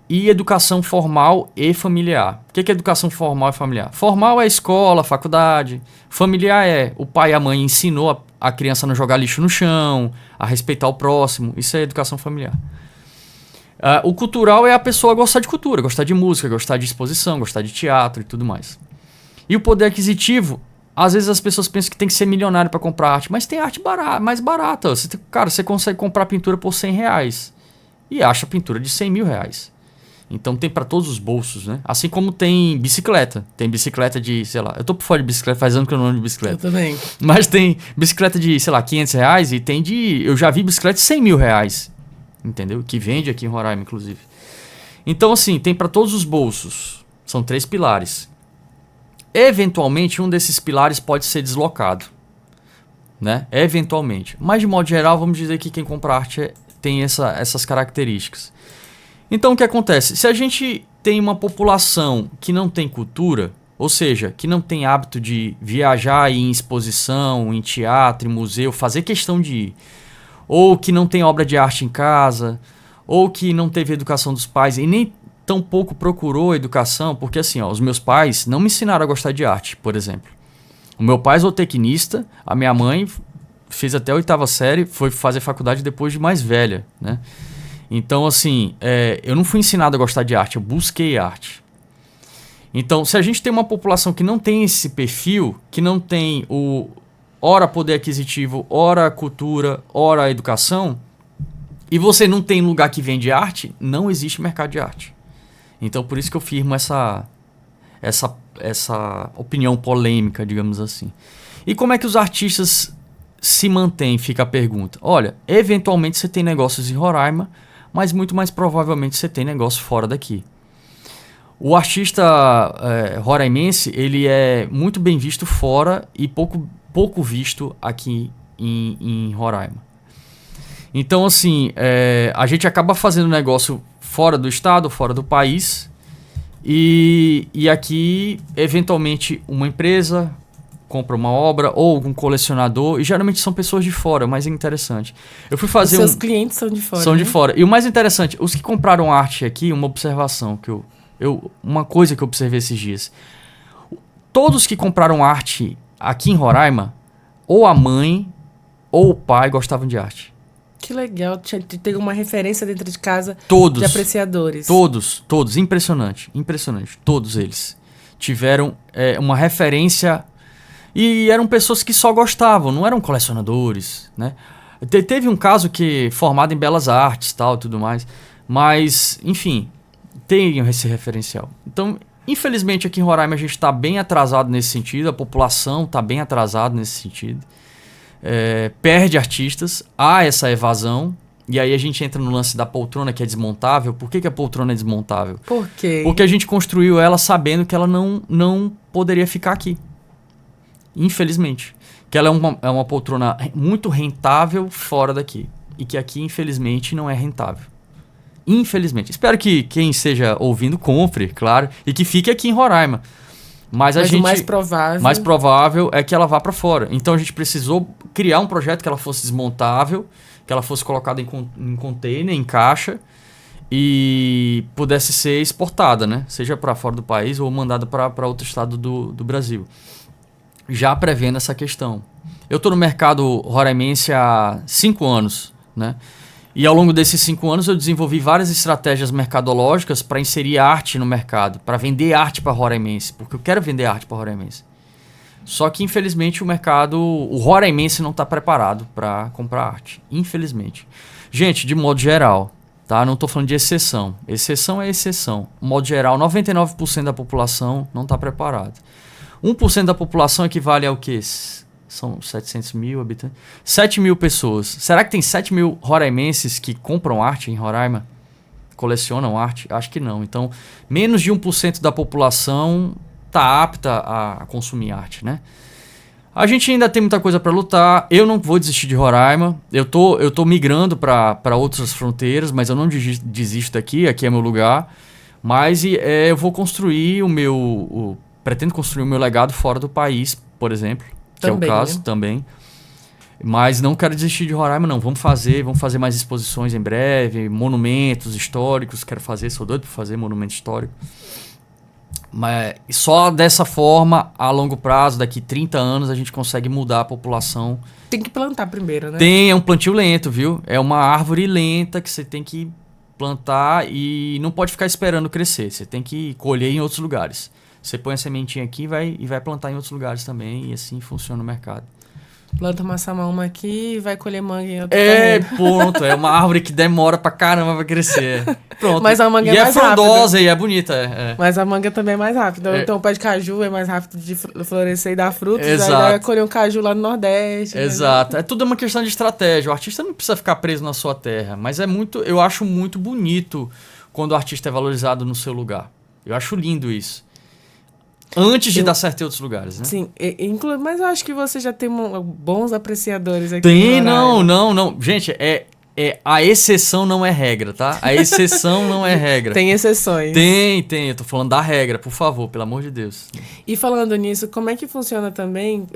E educação formal e familiar. O que é educação formal e familiar? Formal é escola, faculdade. Familiar é o pai e a mãe ensinou a criança a não jogar lixo no chão, a respeitar o próximo. Isso é educação familiar. O cultural é a pessoa gostar de cultura, gostar de música, gostar de exposição, gostar de teatro e tudo mais. E o poder aquisitivo, às vezes as pessoas pensam que tem que ser milionário para comprar arte, mas tem arte mais barata. Você consegue comprar pintura por R$100 e acha pintura de R$100.000. Então tem para todos os bolsos, né? Assim como tem bicicleta. Tem bicicleta de, sei lá... Eu tô por fora de bicicleta, faz anos que eu não ando de bicicleta. Eu também. Mas tem bicicleta de, sei lá, R$500 e tem de... Eu já vi bicicleta de R$100.000. Entendeu? Que vende aqui em Roraima, inclusive. Então, assim, tem para todos os bolsos. São 3 pilares. Eventualmente, um desses pilares pode ser deslocado, né? Eventualmente. Mas, de modo geral, vamos dizer que quem compra arte tem essas características. Então, o que acontece? Se a gente tem uma população que não tem cultura, ou seja, que não tem hábito de viajar e ir em exposição, em teatro, em museu, fazer questão de ir, ou que não tem obra de arte em casa, ou que não teve educação dos pais e nem tampouco procurou educação, porque assim, os meus pais não me ensinaram a gostar de arte, por exemplo. O meu pai é zootecnista, a minha mãe fez até a 8ª série, foi fazer faculdade depois de mais velha, né? Então, assim, eu não fui ensinado a gostar de arte, eu busquei arte. Então, se a gente tem uma população que não tem esse perfil, que não tem ora poder aquisitivo, ora cultura, ora educação, e você não tem lugar que vende arte, não existe mercado de arte. Então, por isso que eu firmo essa opinião polêmica, digamos assim. E como é que os artistas se mantêm, fica a pergunta. Olha, eventualmente você tem negócios em Roraima, mas muito mais provavelmente você tem negócio fora daqui. O artista roraimense, ele é muito bem visto fora e pouco visto aqui em Roraima. Então, assim, a gente acaba fazendo negócio fora do estado, fora do país, e aqui, eventualmente, uma empresa compra uma obra, ou algum colecionador, e geralmente são pessoas de fora, o mais interessante. Eu fui fazer seus clientes são de fora. São, né? De fora. E o mais interessante, os que compraram arte aqui, uma observação, uma coisa que eu observei esses dias. Todos que compraram arte aqui em Roraima, ou a mãe ou o pai gostavam de arte. Que legal, tem uma referência dentro de casa todos, de apreciadores. Todos, impressionante, todos eles. tiveram uma referência e eram pessoas que só gostavam, não eram colecionadores, né? Teve um caso que formado em Belas Artes, tal, tudo mais, mas, enfim, tem esse referencial. Então, infelizmente, aqui em Roraima a gente está bem atrasado nesse sentido, a população está bem atrasada nesse sentido. Perde artistas, há essa evasão, e aí a gente entra no lance da poltrona, que é desmontável. Por que a poltrona é desmontável? Por quê? Porque a gente construiu ela sabendo que ela não poderia ficar aqui. Infelizmente. Que ela é uma poltrona muito rentável fora daqui. E que aqui, infelizmente, não é rentável. Infelizmente. Espero que quem esteja ouvindo compre, claro, e que fique aqui em Roraima. Mas o mais provável é que ela vá para fora. Então a gente precisou criar um projeto que ela fosse desmontável, que ela fosse colocada em container, em caixa, e pudesse ser exportada, né? Seja para fora do país ou mandada para outro estado do Brasil. Já prevendo essa questão. Eu estou no mercado roraimense há 5 anos, né? E ao longo desses 5 anos eu desenvolvi várias estratégias mercadológicas para inserir arte no mercado, para vender arte para roraimense, porque eu quero vender arte para roraimense. Só que infelizmente o roraimense não está preparado para comprar arte, infelizmente. Gente, de modo geral, tá? Não estou falando de exceção. Exceção é exceção. De modo geral, 99% da população não está preparada. 1% da população equivale ao quê? São 700 mil habitantes. 7 mil pessoas. Será que tem 7 mil roraimenses que compram arte em Roraima? Colecionam arte? Acho que não. Então, menos de 1% da população está apta a consumir arte, né? A gente ainda tem muita coisa para lutar. Eu não vou desistir de Roraima. Eu tô migrando para outras fronteiras, mas eu não desisto daqui. Aqui é meu lugar. Mas eu vou construir pretendo construir o meu legado fora do país, por exemplo. Que também, é o caso, né? Também. Mas não quero desistir de Roraima, não. Vamos fazer mais exposições em breve, monumentos históricos. Quero fazer, sou doido para fazer monumento histórico. Mas só dessa forma, a longo prazo, daqui 30 anos, a gente consegue mudar a população. Tem que plantar primeiro, né? É um plantio lento, viu? É uma árvore lenta que você tem que plantar e não pode ficar esperando crescer. Você tem que colher em outros lugares. Você põe a sementinha aqui e vai plantar em outros lugares também, e assim funciona o mercado. Planta maçamama aqui e vai colher manga em outro Ponto. É uma árvore que demora pra caramba pra crescer. Pronto. Mas a manga é mais rápida. E é frondosa e é bonita. Mas a manga também é mais rápida. Então o pé de caju é mais rápido de florescer e dar frutos. Exato. Aí vai colher um caju lá no Nordeste. Exato. É tudo uma questão de estratégia. O artista não precisa ficar preso na sua terra. Mas eu acho muito bonito quando o artista é valorizado no seu lugar. Eu acho lindo isso. Antes de dar certo em outros lugares, né? Sim, mas eu acho que você já tem bons apreciadores aqui. Tem, não. Gente, a exceção não é regra, tá? A exceção não é regra. Tem exceções. Tem. Eu tô falando da regra, por favor, pelo amor de Deus. E falando nisso, como é que funciona também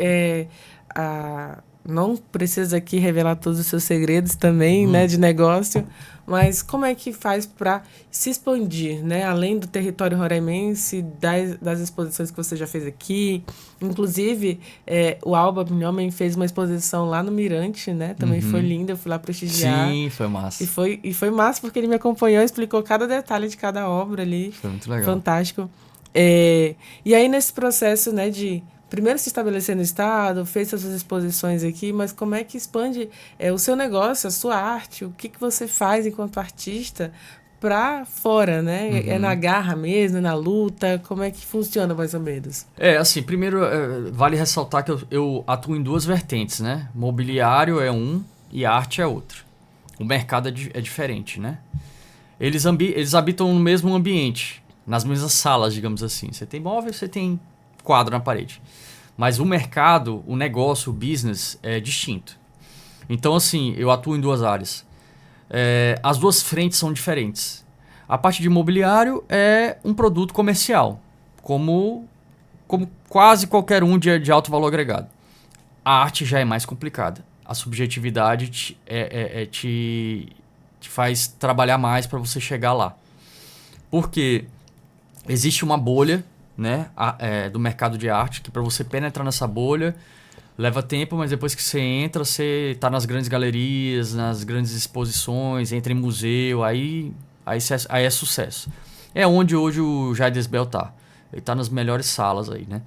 não precisa aqui revelar todos os seus segredos também, né, de negócio, mas como é que faz para se expandir, né, além do território roraimense, das exposições que você já fez aqui, inclusive o Alba Minhomen fez uma exposição lá no Mirante, né, também foi linda, eu fui lá prestigiar. Sim, foi massa. E foi massa porque ele me acompanhou, explicou cada detalhe de cada obra ali. Foi muito legal. Fantástico. E aí nesse processo, né, de primeiro se estabelecer no estado, fez suas exposições aqui, mas como é que expande o seu negócio, a sua arte, o que você faz enquanto artista para fora, né? É na garra mesmo, é na luta, como é que funciona mais ou menos? Assim, primeiro vale ressaltar que eu atuo em duas vertentes, né? Mobiliário é um e arte é outro. O mercado é diferente, né? Eles habitam no mesmo ambiente, nas mesmas salas, digamos assim. Você tem móvel, você tem quadro na parede. Mas o mercado, o negócio, o business é distinto. Então, assim, eu atuo em duas áreas. As duas frentes são diferentes. A parte de imobiliário é um produto comercial, como quase qualquer um de alto valor agregado. A arte já é mais complicada. A subjetividade te faz trabalhar mais para você chegar lá. Porque existe uma bolha, né, do mercado de arte, que para você penetrar nessa bolha leva tempo, mas depois que você entra, você está nas grandes galerias, nas grandes exposições, entra em museu, aí é sucesso. É onde hoje o Jair Desbel está. Ele está nas melhores salas aí, né?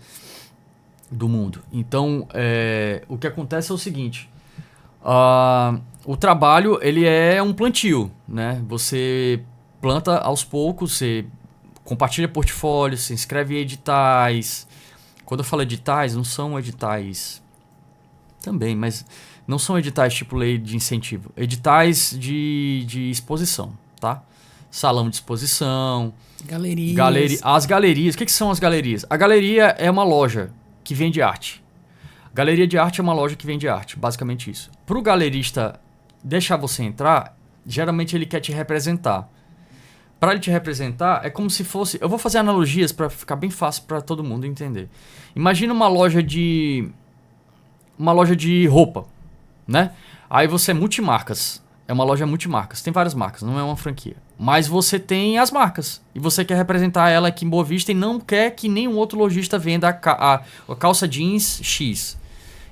Do mundo. Então, o que acontece é o seguinte. O trabalho, ele é um plantio, né? Você planta aos poucos, você compartilha portfólio, você inscreve em editais. Quando eu falo editais, não são editais também, mas não são editais tipo lei de incentivo. Editais de exposição, tá? Salão de exposição. Galerias. As galerias. O que são as galerias? A galeria é uma loja que vende arte. Galeria de arte é uma loja que vende arte, basicamente isso. Para o galerista deixar você entrar, geralmente ele quer te representar. Para ele te representar, é como se fosse... Eu vou fazer analogias para ficar bem fácil para todo mundo entender. Imagina uma loja de roupa, né? Aí você é multimarcas. É uma loja multimarcas. Tem várias marcas, não é uma franquia. Mas você tem as marcas. E você quer representar ela aqui em Boa Vista e não quer que nenhum outro lojista venda a calça jeans X.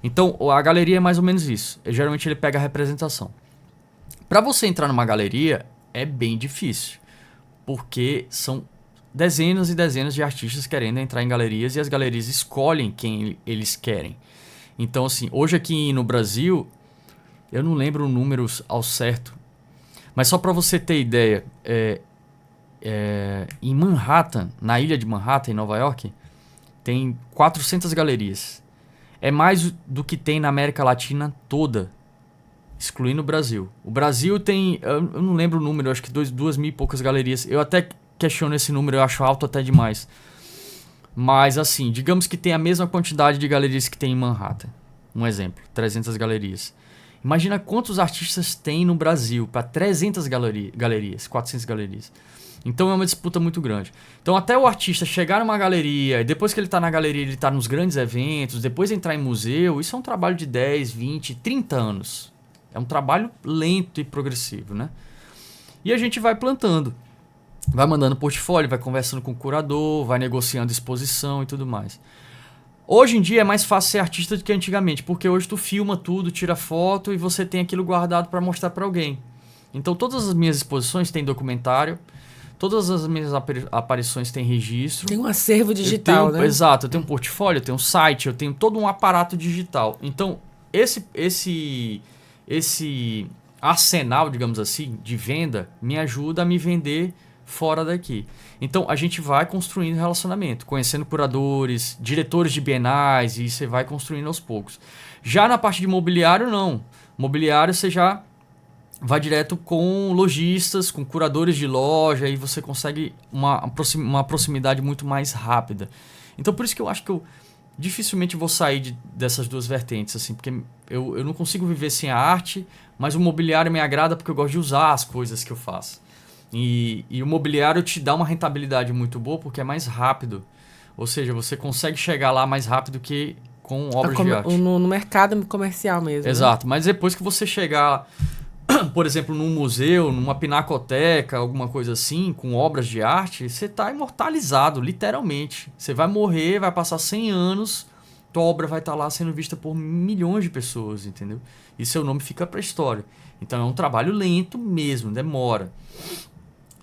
Então, a galeria é mais ou menos isso. Geralmente ele pega a representação. Para você entrar numa galeria, é bem difícil. Porque são dezenas e dezenas de artistas querendo entrar em galerias e as galerias escolhem quem eles querem. Então, assim, hoje aqui no Brasil, eu não lembro o número ao certo, mas só para você ter ideia, em Manhattan, na ilha de Manhattan, em Nova York, tem 400 galerias. É mais do que tem na América Latina toda, excluindo o Brasil. O Brasil tem, eu não lembro o número, eu acho que 2.000 e poucas galerias. Eu até questiono esse número, eu acho alto até demais. Mas assim, digamos que tem a mesma quantidade de galerias que tem em Manhattan. Um exemplo, 300 galerias. Imagina quantos artistas tem no Brasil para 300 galerias, 400 galerias. Então é uma disputa muito grande. Então até o artista chegar numa galeria, e depois que ele está na galeria, ele está nos grandes eventos, depois entrar em museu, isso é um trabalho de 10, 20, 30 anos. É um trabalho lento e progressivo, né? E a gente vai plantando. Vai mandando portfólio, vai conversando com o curador, vai negociando exposição e tudo mais. Hoje em dia é mais fácil ser artista do que antigamente, porque hoje tu filma tudo, tira foto e você tem aquilo guardado para mostrar para alguém. Então todas as minhas exposições têm documentário, todas as minhas aparições têm registro. Tem um acervo digital, né? Exato, eu tenho um portfólio, eu tenho um site, eu tenho todo um aparato digital. Então esse arsenal, digamos assim, de venda me ajuda a me vender fora daqui. Então a gente vai construindo relacionamento, conhecendo curadores, diretores de bienais, e você vai construindo aos poucos. Já na parte de mobiliário, não. Mobiliário você já vai direto com lojistas, com curadores de loja, e você consegue uma proximidade muito mais rápida. Então por isso que eu acho que eu dificilmente vou sair dessas duas vertentes, assim, porque eu não consigo viver sem a arte, mas o mobiliário me agrada porque eu gosto de usar as coisas que eu faço. E o mobiliário te dá uma rentabilidade muito boa porque é mais rápido. Ou seja, você consegue chegar lá mais rápido que com obras de arte. No mercado comercial mesmo. Exato, né? Mas depois que você chegar, por exemplo, num museu, numa pinacoteca, alguma coisa assim, com obras de arte, você está imortalizado, literalmente. Você vai morrer, vai passar 100 anos, tua obra vai estar lá sendo vista por milhões de pessoas, entendeu? E seu nome fica para a história. Então é um trabalho lento mesmo, demora.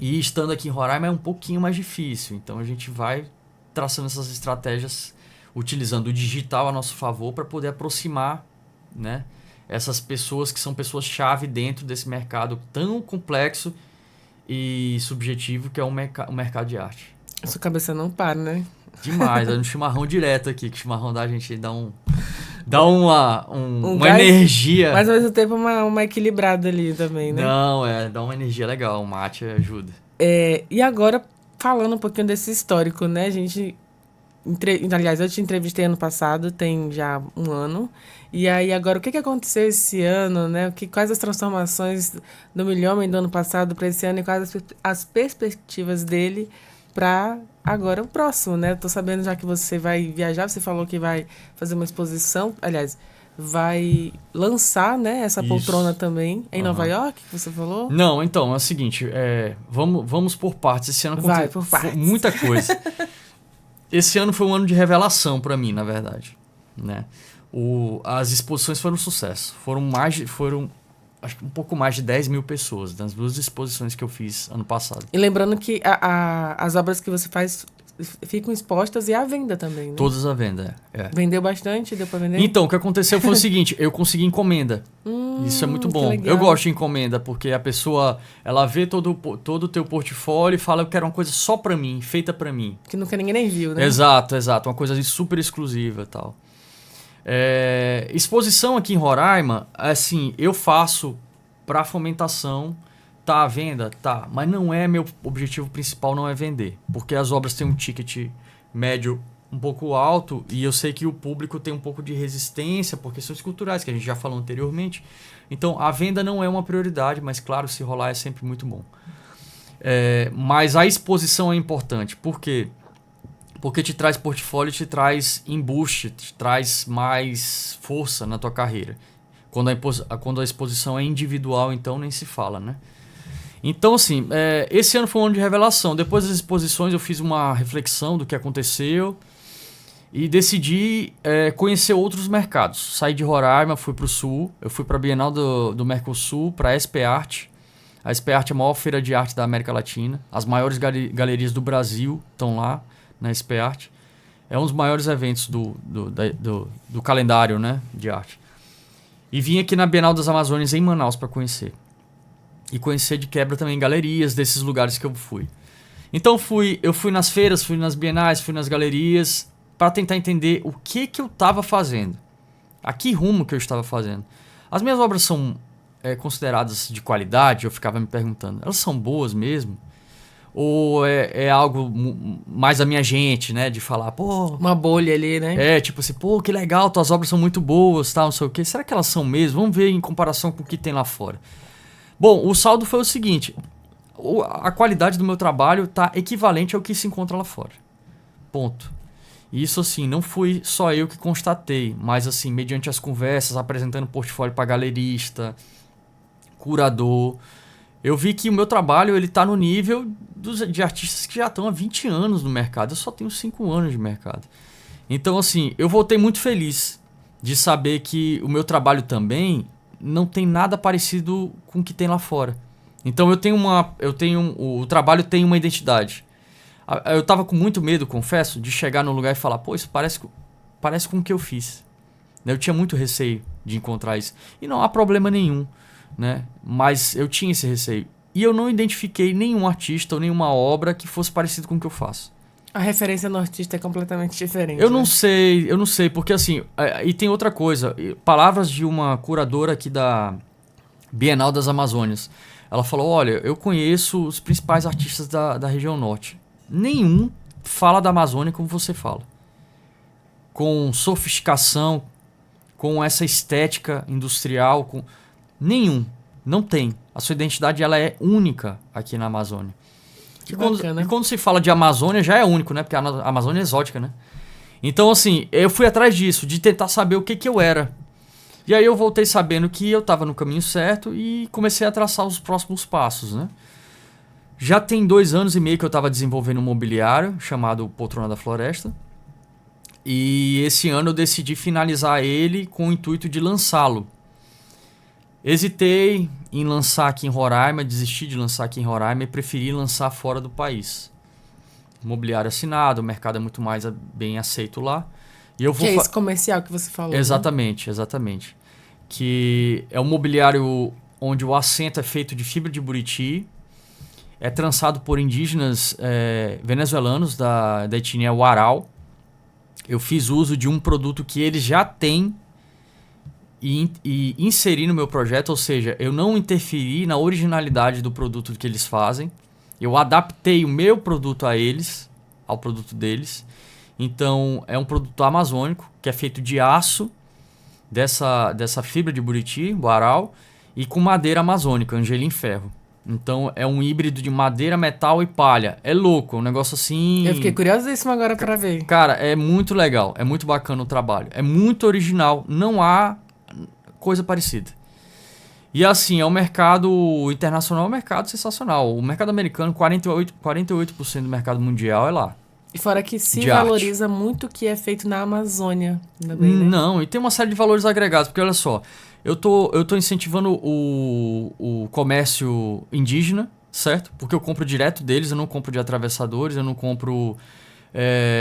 E estando aqui em Roraima é um pouquinho mais difícil. Então a gente vai traçando essas estratégias, utilizando o digital a nosso favor para poder aproximar, né, essas pessoas que são pessoas-chave dentro desse mercado tão complexo e subjetivo que é o mercado de arte. A sua cabeça não para, né? Demais, é um chimarrão direto aqui, que o chimarrão da gente dá uma gás, energia. Mas ao mesmo tempo uma equilibrada ali também, né? Não, dá uma energia legal, o mate ajuda. E agora, falando um pouquinho desse histórico, né? Aliás, eu te entrevistei ano passado, tem já um ano. E aí, agora, o que aconteceu esse ano, né? Quais as transformações do Milhomem do ano passado para esse ano e quais as perspectivas dele para agora o próximo, né? Tô sabendo já que você vai viajar, você falou que vai fazer uma exposição, aliás, vai lançar, né, essa poltrona também em Nova York, que você falou? Não, então, é o seguinte, vamos por partes. Esse ano vai por partes. Muita coisa. Esse ano foi um ano de revelação para mim, na verdade, né? As exposições foram um sucesso. Foram acho que um pouco mais de 10 mil pessoas nas duas exposições que eu fiz ano passado. E lembrando que as obras que você faz ficam expostas e à venda também, né? Todas à venda, Vendeu bastante? Deu pra vender? Então, o que aconteceu foi o seguinte, eu consegui encomenda. Isso é muito bom. Eu gosto de encomenda, porque a pessoa, ela vê todo o teu portfólio e fala, eu quero uma coisa só pra mim, feita pra mim. Que nunca ninguém nem viu, né? Exato. Uma coisa super exclusiva e tal. Exposição aqui em Roraima, assim, eu faço pra fomentação, tá à venda? Tá. Mas não é meu objetivo principal, não é vender. Porque as obras têm um ticket médio um pouco alto e eu sei que o público tem um pouco de resistência por questões culturais, que a gente já falou anteriormente. Então, a venda não é uma prioridade, mas claro, se rolar é sempre muito bom. Mas a exposição é importante. Por quê? Porque te traz portfólio, te traz embuste, te traz mais força na tua carreira. Quando a exposição é individual, então nem se fala, né? Então, assim, esse ano foi um ano de revelação. Depois das exposições, eu fiz uma reflexão do que aconteceu e decidi conhecer outros mercados. Saí de Roraima, fui para o Sul. Eu fui para a Bienal do Mercosul, para a SP Arte. A SP Arte é a maior feira de arte da América Latina. As maiores galerias do Brasil estão lá na SP Arte. É um dos maiores eventos do calendário, né, de arte. E vim aqui na Bienal das Amazônias em Manaus para conhecer. E conhecer de quebra também galerias desses lugares que eu fui. Então eu fui nas feiras, fui nas bienais, fui nas galerias para tentar entender o que eu estava fazendo. A que rumo que eu estava fazendo. As minhas obras são consideradas de qualidade? Eu ficava me perguntando. Elas são boas mesmo? Ou é algo mais a minha gente, né? De falar, pô... Uma bolha ali, né? Tipo assim, pô, que legal, tuas obras são muito boas, tal, não sei o quê. Será que elas são mesmo? Vamos ver em comparação com o que tem lá fora. Bom, o saldo foi o seguinte. A qualidade do meu trabalho está equivalente ao que se encontra lá fora. Ponto. E isso, assim, não fui só eu que constatei, mas, assim, mediante as conversas, apresentando portfólio para galerista, curador... Eu vi que o meu trabalho ele tá no nível de artistas que já estão há 20 anos no mercado. Eu só tenho 5 anos de mercado. Então, assim, eu voltei muito feliz de saber que o meu trabalho também não tem nada parecido com o que tem lá fora. Então, o trabalho tem uma identidade. Eu tava com muito medo, confesso, de chegar num lugar e falar, pô, isso parece com o que eu fiz. Eu tinha muito receio de encontrar isso. E não há problema nenhum. Né? Mas eu tinha esse receio. E eu não identifiquei nenhum artista ou nenhuma obra que fosse parecido com o que eu faço. A referência no artista é completamente diferente. Eu não sei, porque assim... E tem outra coisa. Palavras de uma curadora aqui da Bienal das Amazônias. Ela falou, olha, eu conheço os principais artistas da região norte. Nenhum fala da Amazônia como você fala. Com sofisticação, com essa estética industrial, nenhum. Não tem. A sua identidade ela é única aqui na Amazônia. E quando se fala de Amazônia, já é único, né? Porque a Amazônia é exótica, né? Então, assim, eu fui atrás disso, de tentar saber o que eu era. E aí eu voltei sabendo que eu estava no caminho certo e comecei a traçar os próximos passos, né? Já tem 2 anos e meio que eu estava desenvolvendo um mobiliário chamado Poltrona da Floresta. E esse ano eu decidi finalizar ele com o intuito de lançá-lo. Hesitei em lançar aqui em Roraima, desisti de lançar aqui em Roraima e preferi lançar fora do país. Mobiliário assinado, o mercado é muito mais bem aceito lá. E eu vou que é esse comercial que você falou. Exatamente, né? Exatamente. Que é um mobiliário onde o assento é feito de fibra de buriti, é trançado por indígenas venezuelanos da etnia Huaral. Eu fiz uso de um produto que eles já têm e inseri no meu projeto, ou seja, eu não interferi na originalidade do produto que eles fazem. Eu adaptei o meu produto a eles, ao produto deles. Então, é um produto amazônico, que é feito de aço, dessa fibra de buriti, Huaral, e com madeira amazônica, angelim ferro. Então, é um híbrido de madeira, metal e palha. É louco, é um negócio assim... Eu fiquei curiosíssimo agora pra ver. Cara, é muito legal, é muito bacana o trabalho. É muito original, não há coisa parecida. E assim, é um mercado internacional, é um mercado sensacional. O mercado americano, 48% do mercado mundial é lá. E fora que se valoriza muito o que é feito na Amazônia também, né? Não, e tem uma série de valores agregados, porque olha só, eu tô incentivando o comércio indígena, certo? Porque eu compro direto deles, eu não compro de atravessadores, eu não compro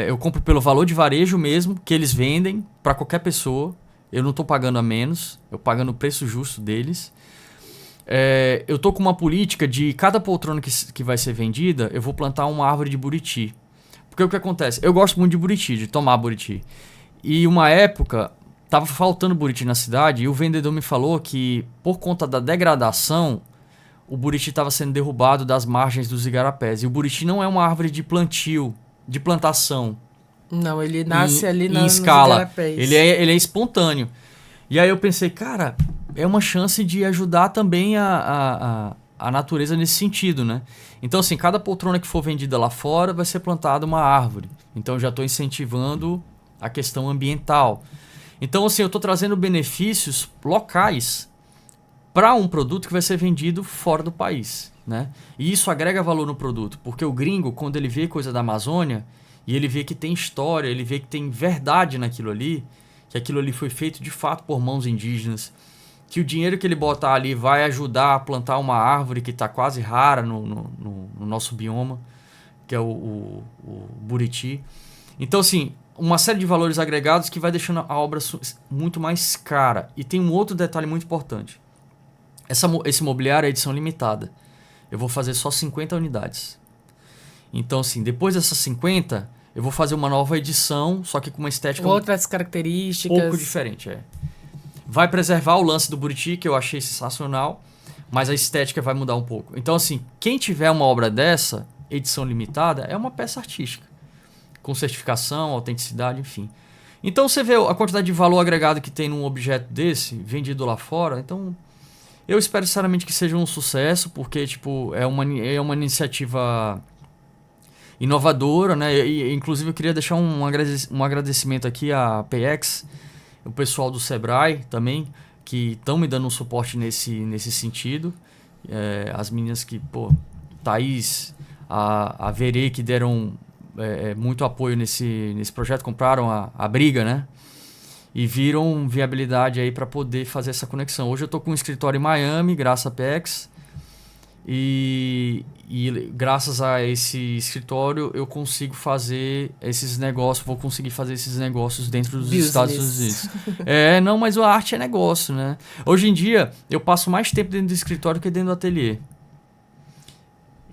Eu compro pelo valor de varejo mesmo, que eles vendem para qualquer pessoa. Eu não estou pagando a menos, eu pagando o preço justo deles. Eu tô com uma política de cada poltrona que vai ser vendida, eu vou plantar uma árvore de buriti. Porque o que acontece? Eu gosto muito de buriti, de tomar buriti. E uma época, tava faltando buriti na cidade e o vendedor me falou que, por conta da degradação, o buriti estava sendo derrubado das margens dos igarapés. E o buriti não é uma árvore de plantio, de plantação. Não, ele nasce ali em escala. Nos igarapés. Ele é espontâneo. E aí eu pensei, cara, é uma chance de ajudar também a natureza nesse sentido, né? Então, assim, cada poltrona que for vendida lá fora vai ser plantada uma árvore. Então, eu já estou incentivando a questão ambiental. Então, assim, eu estou trazendo benefícios locais para um produto que vai ser vendido fora do país, né? E isso agrega valor no produto, porque o gringo, quando ele vê coisa da Amazônia, e ele vê que tem história, ele vê que tem verdade naquilo ali, que aquilo ali foi feito de fato por mãos indígenas, que o dinheiro que ele botar ali vai ajudar a plantar uma árvore que está quase rara no nosso bioma, que é o buriti. Então, assim, uma série de valores agregados que vai deixando a obra muito mais cara. E tem um outro detalhe muito importante. Esse mobiliário é edição limitada. Eu vou fazer só 50 unidades. Então, assim, depois dessas 50, eu vou fazer uma nova edição, só que com uma estética... Outras características. pouco diferente, Vai preservar o lance do buriti, que eu achei sensacional, mas a estética vai mudar um pouco. Então, assim, quem tiver uma obra dessa, edição limitada, é uma peça artística. Com certificação, autenticidade, enfim. Então, você vê a quantidade de valor agregado que tem num objeto desse, vendido lá fora. Então, eu espero sinceramente que seja um sucesso, porque, tipo, é uma iniciativa inovadora, né? E, inclusive, eu queria deixar um agradecimento aqui à PX, o pessoal do Sebrae também, que estão me dando um suporte nesse sentido. As meninas que, Thaís, a Verê, que deram muito apoio nesse projeto, compraram a briga, né? E viram viabilidade aí para poder fazer essa conexão. Hoje eu estou com um escritório em Miami, graças a PX, e graças a esse escritório eu consigo fazer esses negócios, vou conseguir fazer esses negócios dentro dos Estados Unidos. Não, mas a arte é negócio, né? Hoje em dia eu passo mais tempo dentro do escritório que dentro do ateliê.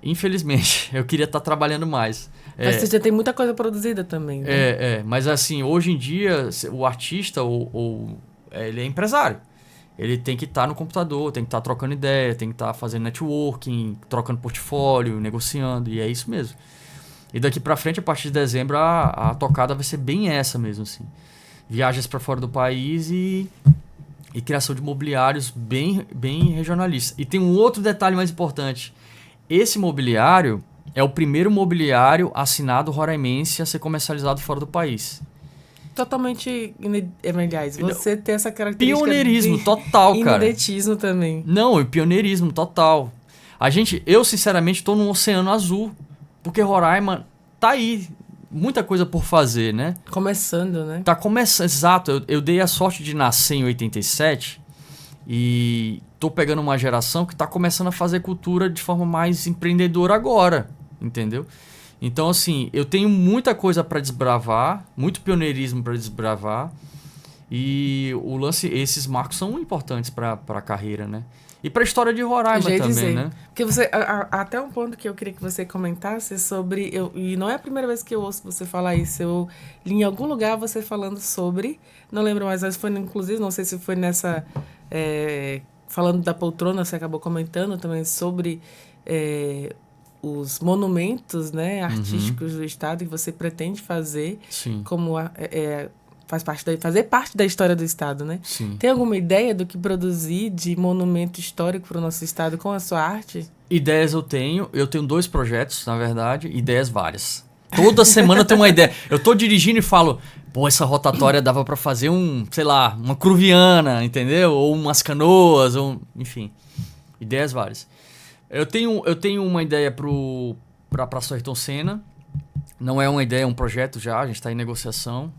Infelizmente, eu queria estar trabalhando mais. Mas você já tem muita coisa produzida também. Né? Mas assim, hoje em dia o artista ele é empresário. Ele tem que estar no computador, tem que estar trocando ideia, tem que estar fazendo networking, trocando portfólio, negociando, e é isso mesmo. E daqui pra frente, a partir de dezembro, a tocada vai ser bem essa mesmo, assim. Viagens para fora do país e criação de mobiliários bem regionalistas. E tem um outro detalhe mais importante. Esse mobiliário é o primeiro mobiliário assinado roraimense a ser comercializado fora do país. Totalmente, aliás, você tem essa característica pioneirismo total, cara. Ineditismo também. Não, pioneirismo total. Eu sinceramente tô num oceano azul, porque Roraima tá aí, muita coisa por fazer, né? Começando, né? Tá começando, exato. Eu dei a sorte de nascer em 87 e tô pegando uma geração que tá começando a fazer cultura de forma mais empreendedora agora, entendeu? Então, assim, eu tenho muita coisa para desbravar, muito pioneirismo para desbravar. E esses marcos são importantes para a carreira, né? E para a história de Roraima também, né? Porque até um ponto que eu queria que você comentasse sobre... E não é a primeira vez que eu ouço você falar isso. Eu li em algum lugar você falando sobre... Não lembro mais, mas foi inclusive, não sei se foi nessa... falando da poltrona, você acabou comentando também sobre... os monumentos, né, artísticos do estado que você pretende fazer. Sim. Como fazer parte da história do estado, né? Sim. Tem alguma ideia do que produzir de monumento histórico para o nosso estado com a sua arte? Ideias eu tenho 2 projetos, na verdade, ideias várias. Toda semana eu tenho uma ideia. Eu tô dirigindo e falo, essa rotatória dava para fazer uma Cruviana, entendeu? Ou umas Canoas, enfim, ideias várias. Eu tenho uma ideia para a Praça Ayrton Senna. Não é uma ideia, é um projeto já. A gente está em negociação.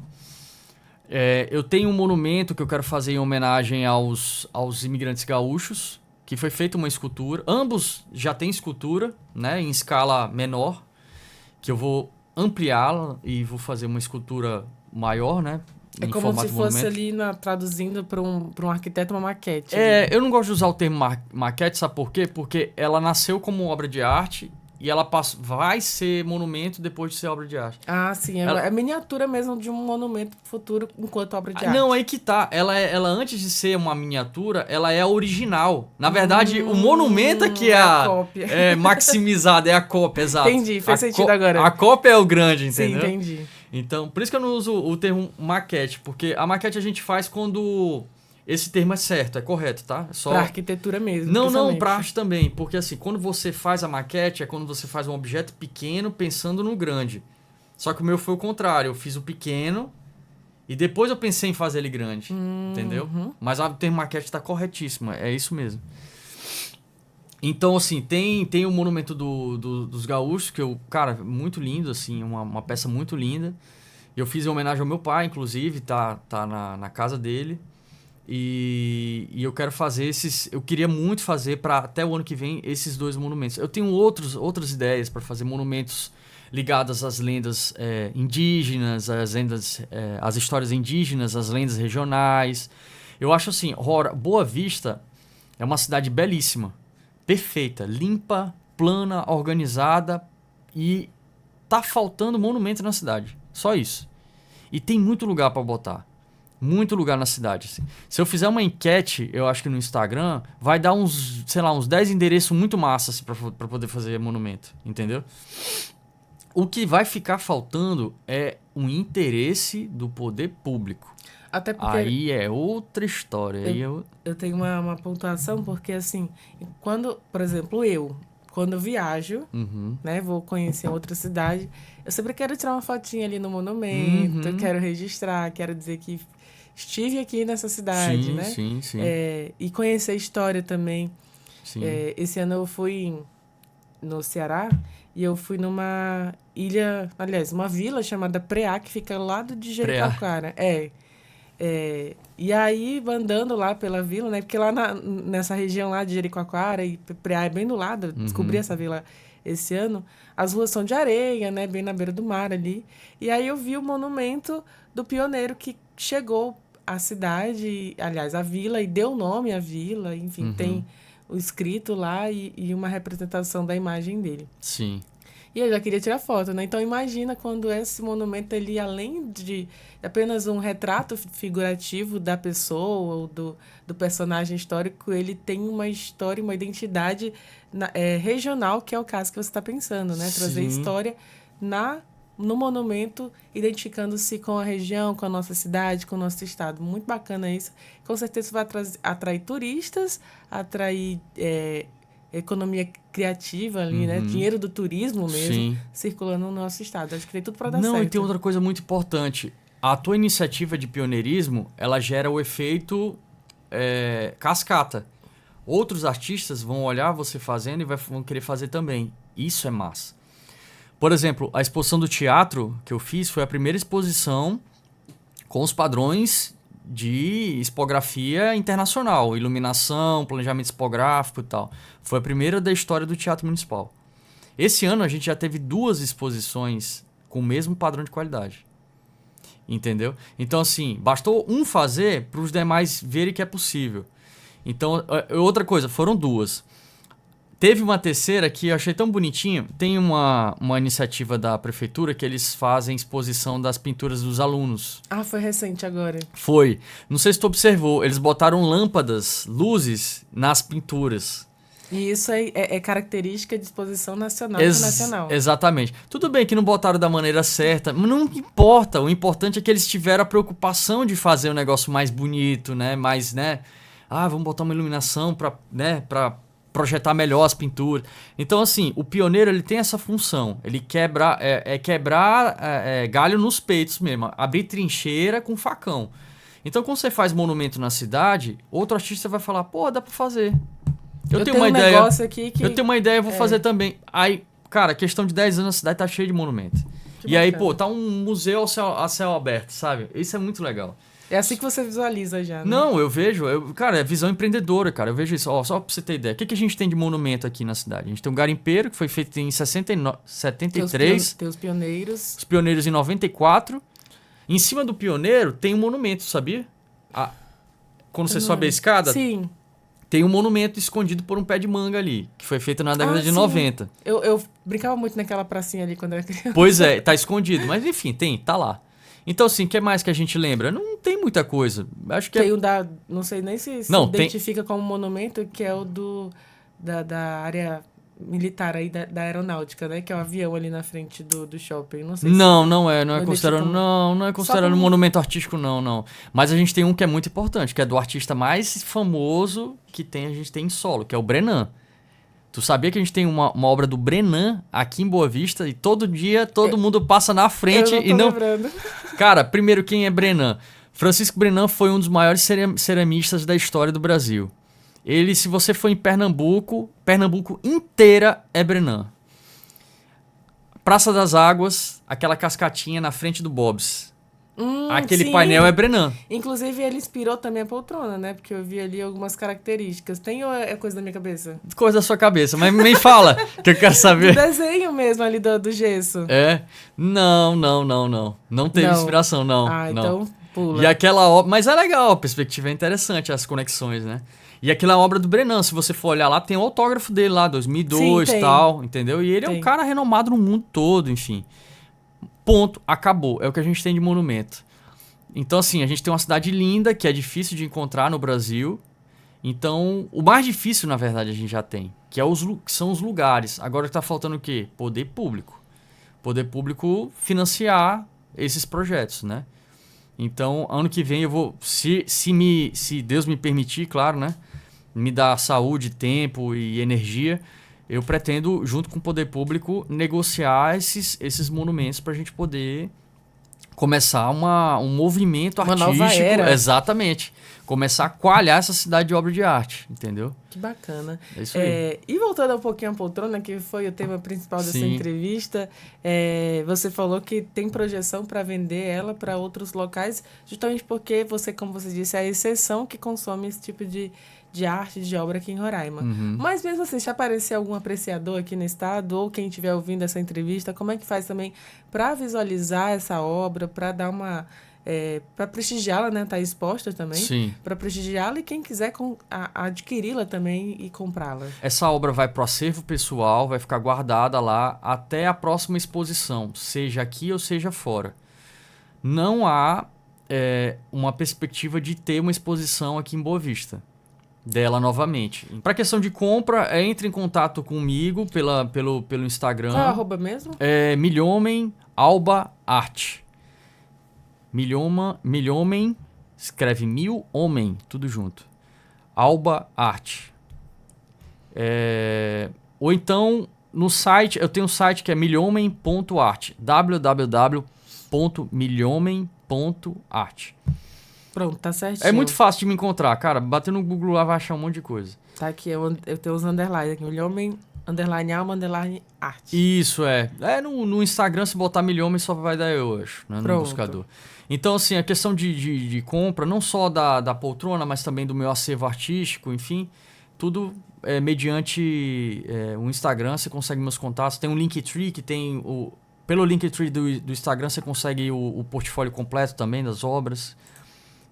Eu tenho um monumento que eu quero fazer em homenagem aos imigrantes gaúchos, que foi feita uma escultura. Ambos já têm escultura, né, em escala menor, que eu vou ampliá-la e vou fazer uma escultura maior, né? É em como formato se de fosse monumento. ali, traduzindo para um arquiteto, uma maquete. Eu não gosto de usar o termo maquete, sabe por quê? Porque ela nasceu como obra de arte e ela vai ser monumento depois de ser obra de arte. Ah, sim. É miniatura mesmo de um monumento futuro enquanto obra de arte. Não, aí que tá. Ela, antes de ser uma miniatura, ela é a original. Na verdade, o monumento é que é a cópia. É maximizada, é a cópia, exato. Entendi, faz sentido agora. A cópia é o grande, entendeu? Sim, entendi. Então, por isso que eu não uso o termo maquete, porque a maquete a gente faz quando esse termo é certo, é correto, tá? É só... Pra arquitetura mesmo. Não, pra arte também, porque assim, quando você faz a maquete, é quando você faz um objeto pequeno pensando no grande. Só que o meu foi o contrário, eu fiz o pequeno e depois eu pensei em fazer ele grande, entendeu? Mas o termo maquete tá corretíssimo, é isso mesmo. Então, assim, tem o Monumento dos Gaúchos, que cara, muito lindo, assim, uma peça muito linda. Eu fiz em homenagem ao meu pai, inclusive, tá na casa dele. E eu quero fazer eu queria muito fazer para até o ano que vem esses 2 monumentos. Eu tenho outras ideias para fazer monumentos ligados às lendas indígenas, às histórias indígenas, às lendas regionais. Eu acho assim, Boa Vista é uma cidade belíssima, perfeita, limpa, plana, organizada e tá faltando monumento na cidade. Só isso. E tem muito lugar para botar. Muito lugar na cidade. Assim. Se eu fizer uma enquete, eu acho que no Instagram, vai dar uns 10 endereços muito massas assim, para poder fazer monumento. Entendeu? O que vai ficar faltando é um interesse do poder público. Até porque aí é outra história. Eu tenho uma pontuação, porque assim, por exemplo, quando eu viajo, né, vou conhecer outra cidade, eu sempre quero tirar uma fotinha ali no monumento, eu quero registrar, quero dizer que estive aqui nessa cidade, né? Sim. E conhecer a história também. Sim. Esse ano eu fui no Ceará e eu fui numa ilha, aliás, uma vila chamada Preá, que fica ao lado de Jericoacoara. E aí, andando lá pela vila, né? Porque lá nessa região lá de Jericoacoara, e Preá é bem do lado, eu descobri essa vila esse ano, as ruas são de areia, né? Bem na beira do mar ali. E aí eu vi o monumento do pioneiro que chegou à cidade, aliás, à vila, e deu nome à vila. Enfim, tem o escrito lá e uma representação da imagem dele. Sim. E eu já queria tirar foto, né? Então, imagina quando esse monumento, ele, além de apenas um retrato figurativo da pessoa ou do personagem histórico, ele tem uma história, uma identidade regional, que é o caso que você está pensando, né? Trazer história no monumento, identificando-se com a região, com a nossa cidade, com o nosso estado. Muito bacana isso. Com certeza vai atrair turistas, atrair... economia criativa ali, né? Dinheiro do turismo mesmo, circulando no nosso estado. Acho que tem tudo para dar certo. Não, e tem outra coisa muito importante. A tua iniciativa de pioneirismo, ela gera o efeito cascata. Outros artistas vão olhar você fazendo e vão querer fazer também. Isso é massa. Por exemplo, a exposição do teatro que eu fiz foi a primeira exposição com os padrões de expografia internacional, iluminação, planejamento expográfico e tal. Foi a primeira da história do Teatro Municipal. Esse ano a gente já teve 2 exposições com o mesmo padrão de qualidade. Entendeu? Então, assim, bastou um fazer para os demais verem que é possível. Então, outra coisa, foram 2. Teve uma terceira que eu achei tão bonitinho. Tem uma iniciativa da prefeitura que eles fazem exposição das pinturas dos alunos. Ah, foi recente agora. Foi. Não sei se tu observou. Eles botaram lâmpadas, luzes nas pinturas. E isso é característica de exposição nacional e internacional. Exatamente. Tudo bem que não botaram da maneira certa, mas não importa. O importante é que eles tiveram a preocupação de fazer o negócio mais bonito, né? Mais, né? Vamos botar uma iluminação para projetar melhor as pinturas. Então, assim, o pioneiro, ele tem essa função. Ele quebrar galho nos peitos mesmo. Abrir trincheira com facão. Então, quando você faz monumento na cidade, outro artista vai falar, pô, dá pra fazer. Eu tenho uma ideia. Negócio aqui que... Eu tenho uma ideia, eu vou fazer também. Aí, cara, questão de 10 anos, a cidade tá cheia de monumento. Que bacana. Aí, pô, tá um museu a céu aberto, sabe? Isso é muito legal. É assim que você visualiza já, né? Não, eu vejo, cara, é visão empreendedora, cara. Eu vejo isso, ó, só pra você ter ideia. O que a gente tem de monumento aqui na cidade? A gente tem um garimpeiro, que foi feito em 73. Tem os pioneiros. Os pioneiros em 94. Em cima do pioneiro tem um monumento, sabia? Quando você sobe a escada, Sim. tem um monumento escondido por um pé de manga ali, que foi feito na década de sim. 90. Eu brincava muito naquela pracinha ali quando era criança. Pois é, tá escondido. Mas enfim, tá lá. Então, assim, o que mais que a gente lembra? Não tem muita coisa. Acho que Tem o da... Não sei nem se identifica como monumento, que é o da área militar aí, da aeronáutica, né? Que é o avião ali na frente do shopping. Não sei não é considerado. Não é considerado como... monumento artístico, não. Mas a gente tem um que é muito importante, que é do artista mais famoso que a gente tem em solo, que é o Brenan. Tu sabia que a gente tem uma obra do Brenan aqui em Boa Vista e todo dia todo mundo passa na frente eu não tô lembrando. Cara, primeiro, quem é Brenan? Francisco Brenan foi um dos maiores ceramistas da história do Brasil. Ele, se você for em Pernambuco inteira é Brenan. Praça das Águas, aquela cascatinha na frente do Bob's. Aquele sim. painel é Brenan. Inclusive, ele inspirou também a poltrona, né? Porque eu vi ali algumas características. Tem ou é coisa da minha cabeça? Coisa da sua cabeça, mas me fala, que eu quero saber. Do desenho mesmo ali do gesso. É? Não. Não teve inspiração, não. Então pula. E aquela obra... Mas é legal, a perspectiva é interessante, as conexões, né? E aquela obra do Brenan, se você for olhar lá, tem o autógrafo dele lá, 2002 e tal, entendeu? E ele é um cara renomado no mundo todo, enfim. Ponto, acabou. É o que a gente tem de monumento. Então, assim, a gente tem uma cidade linda, que é difícil de encontrar no Brasil. Então, o mais difícil, na verdade, a gente já tem, que são os lugares. Agora tá faltando o quê? Poder público. Poder público financiar esses projetos, né? Então, ano que vem eu vou, se Deus me permitir, claro, né? Me dar saúde, tempo e energia, eu pretendo, junto com o poder público, negociar esses monumentos para a gente poder começar um movimento artístico. Uma nova era. Exatamente. Começar a coalhar essa cidade de obra de arte, entendeu? Que bacana. É isso aí. E voltando um pouquinho à poltrona, que foi o tema principal dessa entrevista, você falou que tem projeção para vender ela para outros locais, justamente porque você, como você disse, é a exceção que consome esse tipo de arte, de obra aqui em Roraima. Mas mesmo assim, se aparecer algum apreciador aqui no estado, ou quem estiver ouvindo essa entrevista, como é que faz também para visualizar essa obra, para dar uma... para prestigiá-la, né? Tá exposta também. Para prestigiá-la e quem quiser adquiri-la também e comprá-la. Essa obra vai para o acervo pessoal, vai ficar guardada lá até a próxima exposição, seja aqui ou seja fora. Não há uma perspectiva de ter uma exposição aqui em Boa Vista dela novamente. Para questão de compra, entre em contato comigo pelo Instagram. Qual é o arroba mesmo? Milhomem Alba Arte. Milhomem, escreve 1000 homem, tudo junto. Alba Arte. Ou então, no site, eu tenho um site que é milhomem.arte. www.milhomem.arte. Pronto, tá certinho. É muito fácil de me encontrar, cara. Bater no Google lá vai achar um monte de coisa. Tá aqui, eu tenho os underlines aqui. Milhomem, underline alma, underline arte. Isso, no Instagram, se botar Milhomem, só vai dar eu acho, né, no buscador. Então, assim, a questão de compra, não só da poltrona, mas também do meu acervo artístico, enfim, tudo mediante o Instagram, você consegue meus contatos. Tem um Linktree que tem pelo Linktree do Instagram, você consegue o portfólio completo também das obras.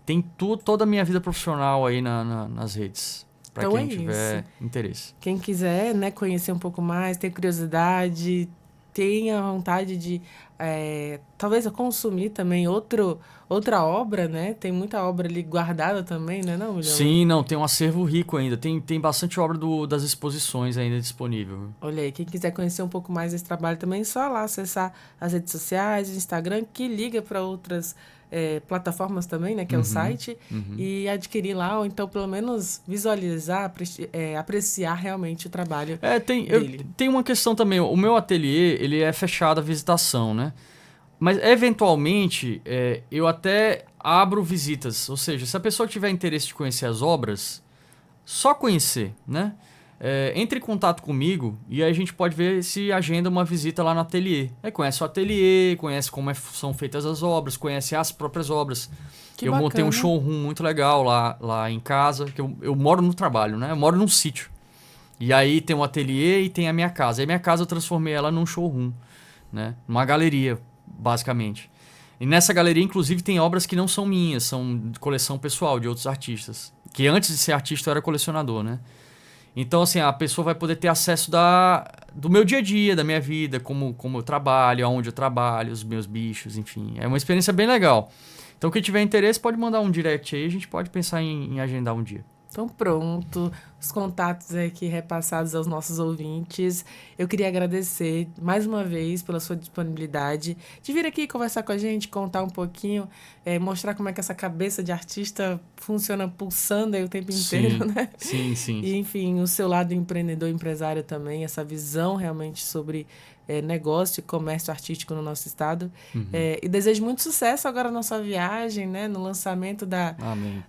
Tem toda a minha vida profissional aí nas redes, para então quem tiver interesse. Quem quiser, né, conhecer um pouco mais, ter curiosidade, tenha vontade de talvez consumir também outra obra, né? Tem muita obra ali guardada também, né, não, William? Sim, tem um acervo rico ainda. Tem bastante obra das exposições ainda disponível. Olha aí, quem quiser conhecer um pouco mais desse trabalho também, só lá acessar as redes sociais, o Instagram, que liga para outras plataformas também, né, que é o site, e adquirir lá, ou então pelo menos visualizar, apreciar realmente o trabalho dele. Tem uma questão também, o meu ateliê, ele é fechado à visitação, né? Mas, eventualmente, eu até abro visitas, ou seja, se a pessoa tiver interesse de conhecer as obras, só conhecer, né? entre em contato comigo e aí a gente pode ver se agenda uma visita lá no ateliê. Aí conhece o ateliê, conhece como são feitas as obras, conhece as próprias obras. Que eu bacana. montei um showroom muito legal lá em casa, que eu moro no trabalho, né? Eu moro num sítio. E aí tem um ateliê e tem a minha casa. E a minha casa eu transformei ela num showroom, né? Uma galeria, basicamente. E nessa galeria, inclusive, tem obras que não são minhas, são de coleção pessoal de outros artistas. Que antes de ser artista eu era colecionador, né? Então, assim, a pessoa vai poder ter acesso do meu dia a dia, da minha vida, como eu trabalho, aonde eu trabalho, os meus bichos, enfim. É uma experiência bem legal. Então, quem tiver interesse pode mandar um direct aí, a gente pode pensar em agendar um dia. Então, pronto, os contatos aqui repassados aos nossos ouvintes. Eu queria agradecer mais uma vez pela sua disponibilidade de vir aqui conversar com a gente, contar um pouquinho, mostrar como é que essa cabeça de artista funciona pulsando aí o tempo inteiro, né? Sim, sim. E, enfim, o seu lado empreendedor, empresário também, essa visão realmente sobre negócio e comércio artístico no nosso estado. Uhum. E desejo muito sucesso agora na sua viagem, né? No lançamento Amém.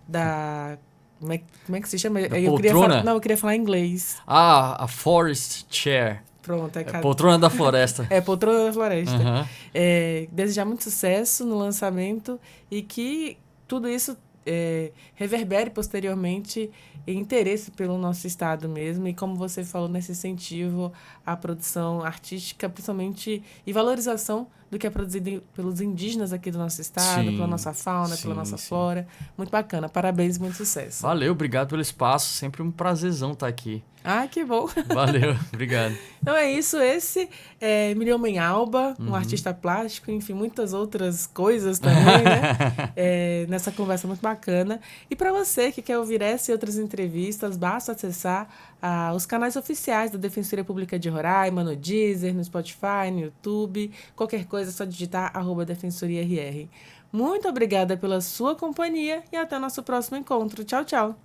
Como é que se chama? Poltrona? Eu queria falar em inglês. A Forest Chair. Pronto, Poltrona da Floresta. Poltrona da Floresta. Uhum. Desejar muito sucesso no lançamento e que tudo isso reverbere posteriormente em interesse pelo nosso estado mesmo e, como você falou, nesse incentivo à produção artística, principalmente, e valorização do que é produzido pelos indígenas aqui do nosso estado, pela nossa fauna, pela nossa flora. Muito bacana. Parabéns e muito sucesso. Valeu, obrigado pelo espaço. Sempre um prazerzão estar aqui. Ah, que bom. Valeu, obrigado. Então é isso, esse é Emílio Menhalba, um artista plástico, enfim, muitas outras coisas também, né? Nessa conversa muito bacana. E para você que quer ouvir essa e outras entrevistas, basta acessar os canais oficiais da Defensoria Pública de Roraima, no Deezer, no Spotify, no YouTube. Qualquer coisa é só digitar @DefensoriaRR. Muito obrigada pela sua companhia e até o nosso próximo encontro. Tchau, tchau.